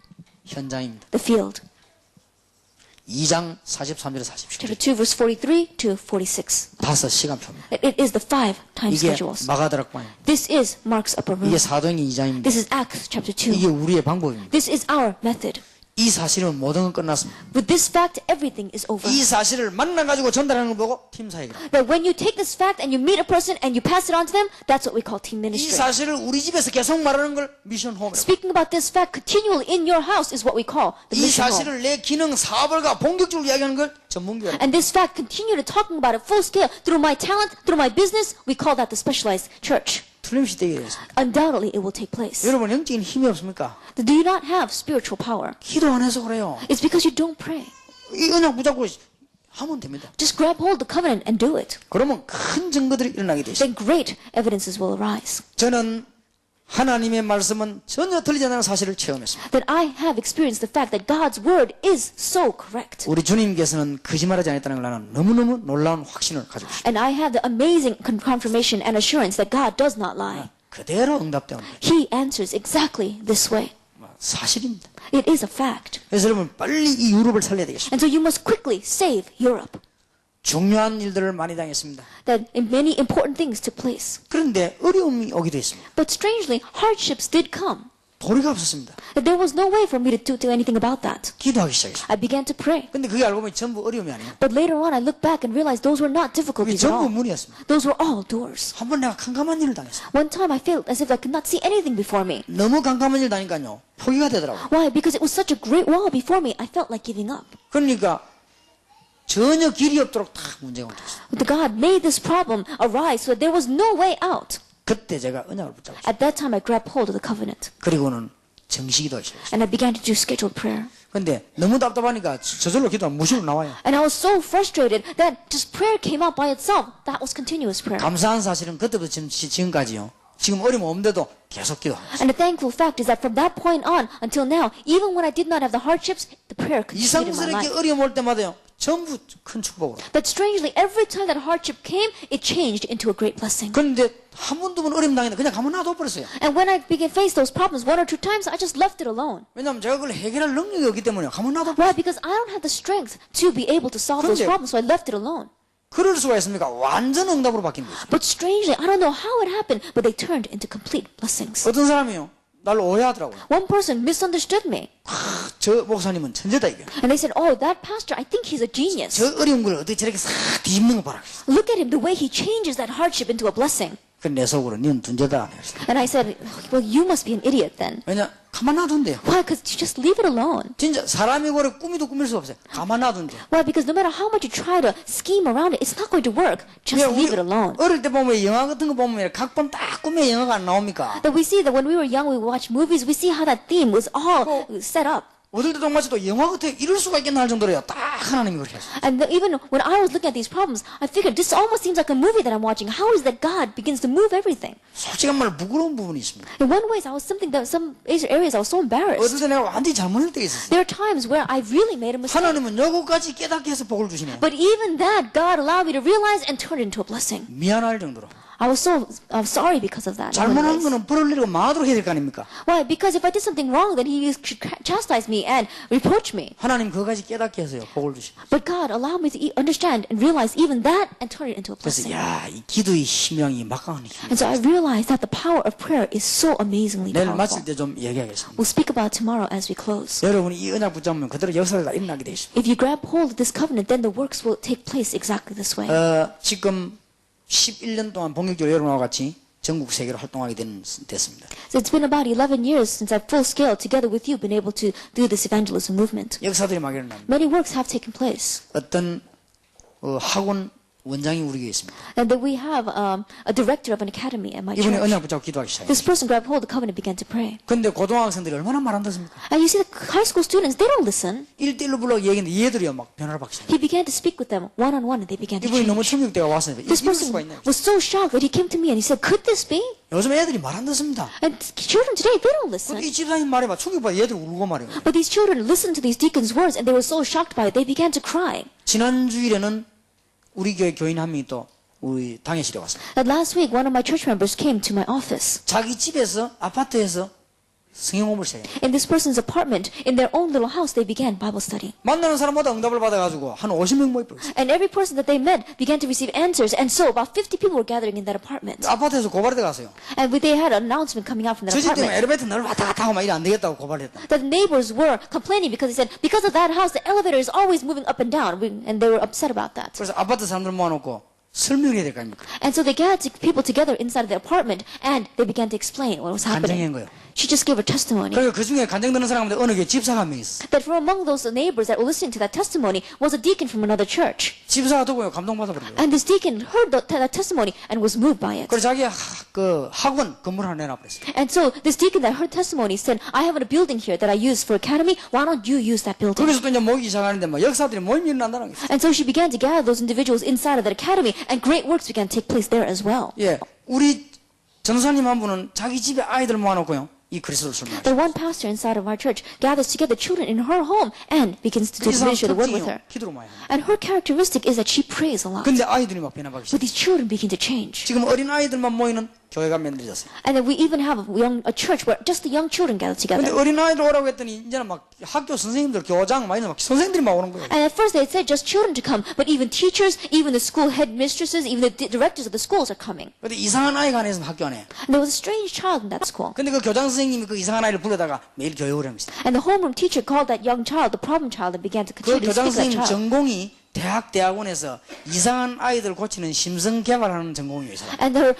현장입니다. the field. 2장 43절에서 47절. Chapter 2 verse 43 to 46. 다섯 시간표입니다. It is the 5 time 이게 schedules. 마가다락방입니다. This is Mark's upper room. 이게 사도행전 2장입니다. This is Acts chapter 2. 이게 우리의 방법입니다. This is our method. 이 사실은 모든 건 끝났습니다. With this fact, everything is over. 이 사실을 만나가지고 전달하는 걸 보고 팀 사역이다. That when you take this fact and you meet a person and you pass it on to them, that's what we call team 이 ministry. 사실을 우리 집에서 계속 말하는 걸 미션 홈이라고. Speaking about this fact continually in your house is what we call the 이 mission home. 사실을 내 기능 사업을가 본격적으로 이야기하는 걸 전문교회라고. And this fact continue to talking about it full scale through my talent, through my business, we call that the specialized church. 틀림없이 되게 되겠습니다. Undoubtedly, it will take place. 여러분 영적인 힘이 없습니까? Do you not have spiritual power? 기도 안 해서 그래요. It's because you don't pray. 이 언약 붙잡고 하면 됩니다. Just grab hold of the covenant and do it. 그러면 큰 증거들이 일어나게 되죠. Then great evidences will arise. 저는 하나님의 말씀은 전혀 틀리지 않는 사실을 체험했습니다. That I have experienced the fact that God's word is so correct. 우리 주님께서는 거짓말하지 않았다는 걸 나는 너무너무 놀라운 확신을 가지고 있습니다. And I have the amazing confirmation and assurance that God does not lie. 그대로 응답되옵니다. He answers exactly this way. 사실입니다. It is a fact. 그래서 여러분 빨리 이 유럽을 살려야 되겠습니다. And so you must quickly save Europe. 중요한 일들을 많이 당했습니다. That many important things took place. 그런데 어려움이 오기도 했습니다. But strangely, hardships did come. 도리가 없었습니다. That there was no way for me to do anything about that. 기도하기 시작했습니다. I began to pray. 근데 그게 알고 보니 전부 어려움이 아니에요. But later on, I looked back and realized those were not 그게 difficulties at 전부 all. 문이었습니다. Those were all doors. 한번 내가 깜깜한 일을 당했어요. One time I felt as if I could not see anything before me. 너무 깜깜한 일 당하니까요. 포기가 되더라고요. Why? Because it was such a great wall before me, I felt like giving up. 그러니까 전혀 길이 없도록 다 문제가 옵니다. But God made this problem arise so that there was no way out. 그때 제가 언약을 붙잡았어요. At that time, I grabbed hold of the covenant. 그리고는 정식기도하기 시작했어요. And I began to do scheduled prayer. 근데 너무 답답하니까 저절로 기도하면 무심으로 나와요. And I was so frustrated that just prayer came out by itself. That was continuous prayer. 감사한 사실은 그때부터 지금까지요. 지금 어려움 없는데도 계속 기도합니다. And the thankful fact is that from that point on until now, even when I did not have the hardships, the prayer continued in my 이상스럽게 life. 어려움 올 때마다요. 전부 큰 축복으로. But strangely, every time that hardship came, it changed into a great blessing. 그런데 한 번, 두 번 어려움 당했는데 그냥 가만 놔둬 버렸어요. And when I began to face those problems one or two times, I just left it alone. 왜냐하면 제가 그걸 해결할 능력이 없기 때문에 가만 놔둬 버렸어요. Why? Because I don't have the strength to be able to solve those 그런데- problems, so I left it alone. 그럴 수가 있습니까? 완전 응답으로 바뀐 거예요. But strangely, I don't know how it happened, but they turned into complete blessings. 어떤 사람이요. 날 오해하더라고요. One person misunderstood me. 저 목사님은 천재다 이게. And they said, oh, that pastor, I think he's a genius. 저 어려운 걸 어떻게 저렇게 싹 뒤집는 거 봐라. Look at him, the way he changes that hardship into a blessing. 그 내 속으로 니는 둔재다. And I said, well, you must be an idiot then. 왜냐 가만 놔둔대요. Why? Because you just leave it alone. 진짜 사람이 그래 꾸미도 꾸밀 수 없어요. 가만 놔둔대. Why? Because no matter how much you try to scheme around it, it's not going to work. Just leave it alone. 어릴 때 보면 영화 같은 거 보면 각본 딱 꾸며 영화가 안 나옵니까? That we see that when we were young, we watch movies, we see how that theme was all set up. 어릴 때 동마치도 영화 같아 이럴 수가 있겠나 할 정도로요. 딱 하나님이 그렇게 했어요. And even when I was looking at these problems, I figured this almost seems like a movie that I'm watching. How is that God begins to move everything? 솔직한 말 부끄러운 부분이 있습니다. In one ways, I was some areas I was so embarrassed. 어릴 때 내가 완전히 잘못할 때가 있었어요. There are times where I really made a mistake. 하나님은 요거까지 깨닫게 해서 복을 주시네요. But even that, God allowed me to realize and turn it into a blessing. 미안할 정도로. I was so sorry because of that. in many 잘못한 ways. 거는 벌을 내리고 마도록 해야 될 거 아닙니까? Why? Because if I did something wrong, then He should chastise me and reproach me. 하나님 그거까지 깨닫게 해서요. 복을 주시고. But God allowed me to understand and realize even that and turn it into a 그래서 blessing. 야, 이 기도의 희명이 막강한 힘. And so I realized that the power of prayer is so amazingly 내일 powerful. 마칠 때 좀 얘기하겠습니다. We'll speak about it tomorrow as we close. 여러분이 이 언약 붙잡으면 그대로 역사가 일어나게 돼 있습니다. If you grab hold of this covenant, then the works will take place exactly this way. 지금 11년 동안 본격적으로 여러분과 같이 전국 세계로 활동하게 됐습니다. So it's been about 11 years since I've full scale, together with you, been able to do this evangelism movement. 역사들이 막 일어납니다. Many works have taken place. 어떤 학원 원장이 우리 교회에 있습니다. And then we have a director of an academy at my 이분이 church. 언약 붙잡고 기도하기 시작해요. This person grabbed hold of the covenant and began to pray. 근데 고등학생들이 얼마나 말 안 듣습니까? And you see the high school students, they don't listen. 1대1로 불러 얘기했는데 얘들이요 막 변화를 받기 시작해요. He began to speak with them one-on-one and they began to 이분이 너무 change. 충격되어 와서 This 이럴 person 수가 있냐. was so shocked that he came to me and he said, could this be? 요즘 애들이 말 안 듣습니다. And children today, they don't 근데 listen. 이 집사님 말해봐 충격받아 얘들 울고 말해요. But these children listened to these deacons' words and they were so shocked by it, they began to cry. 지난 주일에는 우리 교회 교인 한 명이 또 우리 당회실에 왔습니다. And last week, one of my church members came to my office. 자기 집에서 아파트에서 성경공부를 시작해요. In this person's apartment, in their own little house, they began Bible study. 만나는 사람마다 응답을 받아가지고 한 50명 모여버렸어요. And every person that they met began to receive answers. And so about 50 people were gathering in that apartment. 아파트에서 고발해 가서요. And they had an announcement coming out from that 저 집 때문에 apartment. 엘리베이터 늘 왔다 갔다 하고 막 이래 안 되겠다고 고발했다. That the neighbors were complaining because they said, because of that house, the elevator is always moving up and down. And they were upset about that. 그래서 아파트 사람들 모아놓고 설명을 해야 될 거 아닙니까? And so they gathered people together inside of the apartment and they began to explain what was 간증한 happening. 거예요. She just gave her testimony. 그러니까 그 중에 간증 듣는 사람인데 어느 게 집사가 한 명 있어. That from among those neighbors that were listening to that testimony was a deacon from another church. 집사가 듣고 감동받아 버린 거예요. And this deacon heard that testimony and was moved by it. 그래서 자기 그 학원 건물 하나 내놔 버렸어요. And so this deacon that heard testimony said, I have a building here that I use for academy. Why don't you use that building? 거기서 또 이제 모이기 시작하는데 막 역사들이 모임이 일어난다는 거예요. And so she began to gather those individuals inside of that academy, and great works began to take place there as well. 예, 우리 전사님 한 분은 자기 집에 아이들 모아놓고요. 이 그리스도를 설명하죠. The one pastor inside of our church gathers together children in her home and begins to 그 사람 minister the word with her. 특징이요. 기도로 모아요. And her characteristic is that she prays a lot. 근데 아이들이 막 변화받기 시작해요. But these children begin to change. 지금 어린 아이들만 모이는 교회가 만들어졌어요. And then we even have a church where just the young children gather 근데 together. 어린 아이들 오라고 했더니 이제는 막 학교 선생님들, 교장 막 이런 막 선생님들이 막 오는 거예요. And at first they said just children to come, but even teachers, even the school headmistresses, even the directors of the schools are coming. 근데 이상한 아이가 하나 있으면 학교 안에. And there was a strange child in that school. 근데 그 교장 선생님이 그 이상한 아이를 불러다가 매일 교회 오라고 했어요. And the homeroom teacher called that young child the problem child and began to 그 continue to 교장 speak to 선생님 that child. 전공이 대학원에서 이상한 아이들 고치는 심성 개발하는 전공이에요. And her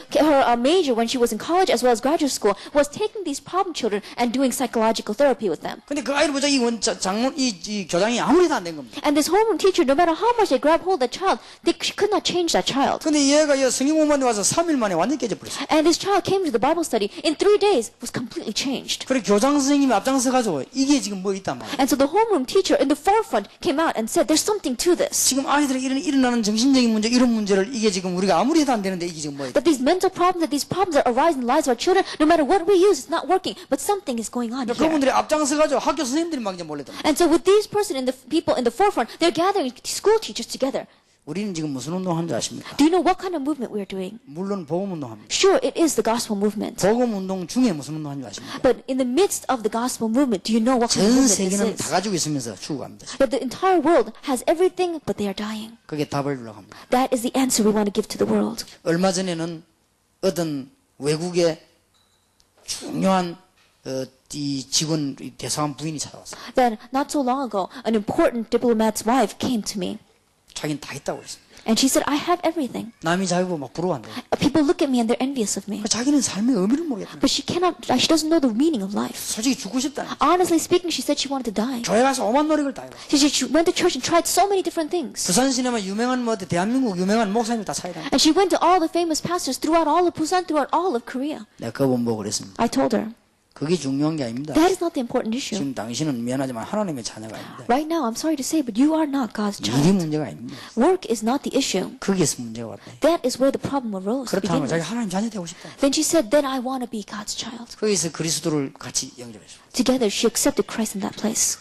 major when she was in college as well as graduate school was taking these problem children and doing psychological therapy with them. 근데 그 아이를 보자 이 장문 이 교장이 아무리도 안 된 겁니다. And this homeroom teacher, no matter how much they grabbed hold of that child, she could not change that child. 근데 얘가 성경 공부한테 와서 3일 만에 완전히 깨져 버렸어요. And this child came to the Bible study in 3 days was completely changed. 그래 교장 선생님이 앞장서 가지고 이게 지금 뭐 있단 말이에요. And so the homeroom teacher in the forefront came out and said, there's something to this. 지금 아이들이 일어나는 정신적인 문제 이런 문제를 이게 지금 우리가 아무리 해도 안 되는데 이게 지금 뭐예요? That these mental problems, that these problems that arise in the lives of our children, no matter what we use, it's not working. But something is going on here. 그분들이 앞장서 가지고 학교 선생님들이 막 이제 몰려들어요. And so with these people in the forefront, they're gathering school teachers together. 우리는 지금 무슨 운동하는 줄 아십니까? Do you know what kind of movement we are doing? 물론 복음 운동합니다. Sure, it is the gospel movement. 복음 운동 중에 무슨 운동하는 줄 아십니까? But in the midst of the gospel movement, do you know what kind 전 of movement this 세계는 is? 다 가지고 있으면서 죽어갑니다. That the entire world has everything, but they are dying. 그게 답을 주려고 합니다. That is the answer we want to give to the world. 얼마 전에는 어떤 외국의 중요한 이 직원 대사관 부인이 찾아왔어요. Then, not so long ago, an important diplomat's wife came to me. 자기는 다 있다고 그랬어요. And she said, I have everything. 남이 자기 보고 막 부러워한대요. People look at me and they're envious of me. 자기는 삶의 의미를 모르겠다. But she doesn't know the meaning of life. 솔직히 죽고 싶다. Honestly speaking, she said she wanted to die. 교회 가서 오만 노력을 다 해요. She went to church and tried so many different things. 부산 시내만 유명한 대한민국 유명한 목사님 다 차이다. And she went to all the famous pastors throughout all of Busan, throughout all of Korea. 내가 그분 보고 그랬습니다. I told her, 그게 중요한 게 아닙니다. that is not the important issue. 지금 당신은 미안하지만 하나님의 자녀가 아닙니다. Right now, I'm sorry to say, but you are not God's 일이 child. 문제가 아닙니다. Work is not the issue. 거기에서 문제가 왔다. That is where the problem arose to begin 그렇다면 자기 with. 하나님 자녀 되고 싶다. Then she said, then I want to be God's child. 거기서 그리스도를 같이 영접했어요. Together, she accepted Christ in that place.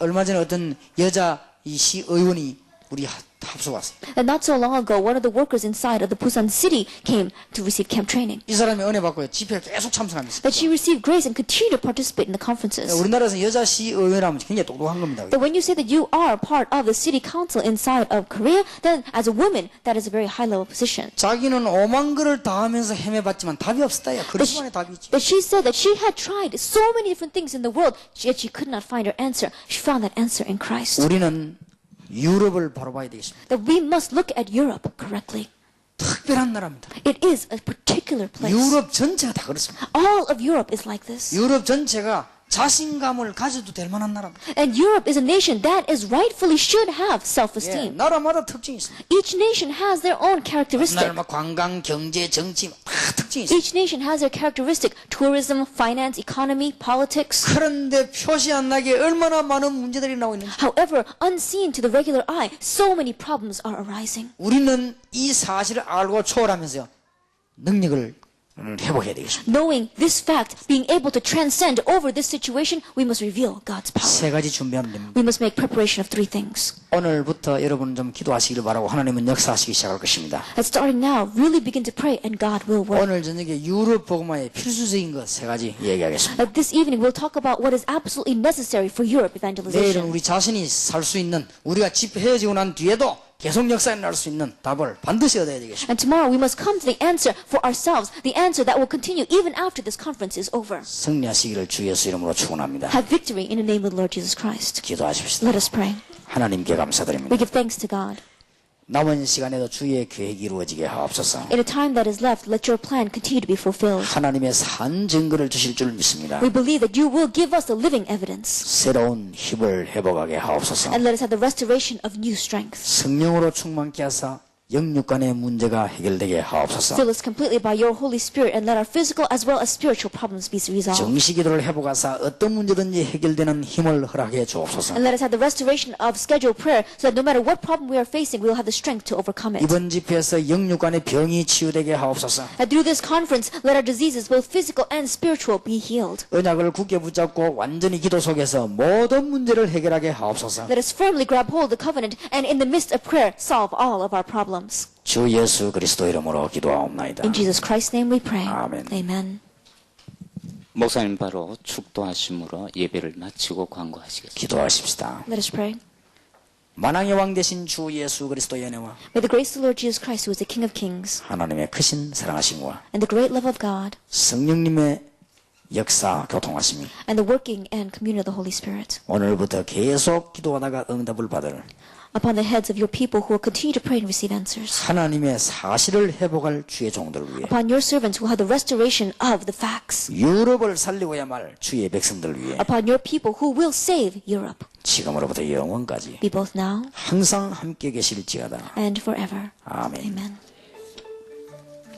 얼마 전에 어떤 여자 이 시의원이 우리 합숙 왔어요. And not so long ago, one of the workers inside of the Busan city came to receive camp training. 이 사람이 은혜 받고 집회에 계속 참석하면서 That she received grace and continued to participate in the conferences. 우리나라에서 여자 시의원이라면 굉장히 똑똑한 겁니다. That when you say that you are part of the city council inside of Korea, then as a woman, that is a very high level position. 자기는 오만 거를 다 하면서 헤매봤지만 답이 없었다. 그리스도만의 답이 있지. That she said that she had tried so many different things in the world, yet she could not find her answer. She found that answer in Christ. 우리는 유럽을 바로 봐야 되겠습니다. That we must look at Europe correctly. 특별한 나라입니다. It is a particular place. 유럽 전체가 다 그렇습니다. All of Europe is like this. 유럽 전체가 자신감을 가져도 될 만한 나라입니다. And Europe is a nation that is rightfully should have 예, self-esteem. 나라마다 특징이 있습니다. Each nation has their own 나라 characteristic. 막 관광, 경제, 정치 다 특징이 있습니다. Each nation has their characteristic. Tourism, finance, economy, politics. 그런데 표시 안 나게 얼마나 많은 문제들이 나오고 있는지. However, unseen to the regular eye, so many problems are arising. 우리는 이 사실을 알고 초월하면서요. 능력을 회복해야 되겠습니다. Knowing this fact, being able to transcend over this situation, we must reveal God's power. 세 가지 준비하면 됩니다. We must make preparation of 3 things. 오늘부터 여러분 좀 기도하시길 바라고 하나님은 역사하시기 시작할 것입니다. And starting now, really begin to pray and God will work. 오늘 저녁에 유럽 복음화의 필수적인 것 세 가지 얘기하겠습니다. This evening, we'll talk about what is absolutely necessary for Europe 내일은 evangelization. 우리 자신이 살 수 있는 우리가 집 헤어지고 난 뒤에도 계속 역사에 날 수 있는 답을 반드시 얻어야 되겠습니다. And tomorrow, we must come to the answer for ourselves, the answer that will continue even after this conference is over. 승리하시기를 주 예수 이름으로 축원합니다. Have victory in the name of the Lord Jesus Christ. 기도하십시다. Let us pray. 하나님께 감사드립니다. We give thanks to God. 남은 시간에도 주의 계획이 이루어지게 하옵소서. In a time that is left, let your plan continue to be fulfilled. 하나님의 산 증거를 주실 줄 믿습니다. We believe that you will give us the living evidence. 새로운 힘을 회복하게 하옵소서. And let us have the restoration of new strength. 성령으로 충만케 하사 영육간의 문제가 해결되게 하옵소서. Fill us completely by your Holy Spirit and let our physical as well as spiritual problems be resolved. 정시기도를 회복하사 어떤 문제든지 해결되는 힘을 허락해 주옵소서. And let us have the restoration of scheduled prayer so that no matter what problem we are facing, we will have the strength to overcome it. 이번 집회에서 영육간의 병이 치유되게 하옵소서. And through this conference, let our diseases, both physical and spiritual, be healed. 언약을 굳게 붙잡고 완전히 기도 속에서 모든 문제를 해결하게 하옵소서. Let us firmly grab hold of the covenant and in the midst of prayer, solve all of our problems. 주 예수 그리스도 이름으로 기도하옵나이다. In Jesus Christ's name we pray. 아멘. Amen. 목사님 바로 축도하심으로 예배를 마치고 광고하시겠습니다. 기도하십시다. Let us pray. 만왕의 왕 되신 주 예수 그리스도의 은혜와 May the grace of the Lord Jesus Christ, who is the King of Kings, 하나님의 크신 사랑하심과 and the great love of God, 성령님의 역사 교통하심이 and the working and communion of the Holy Spirit, 오늘부터 계속 기도하다가 응답을 받을 upon the heads of your people who will continue to pray and receive answers, 하나님의 사실을 회복할 주의 종들을 위해 upon your servants who have the restoration of the facts, 유럽을 살리고야 말 주의 백성들을 위해 upon your people who will save Europe, 지금으로부터 영원까지 be both now 항상 함께 계실지어다. and forever. 아멘. Amen.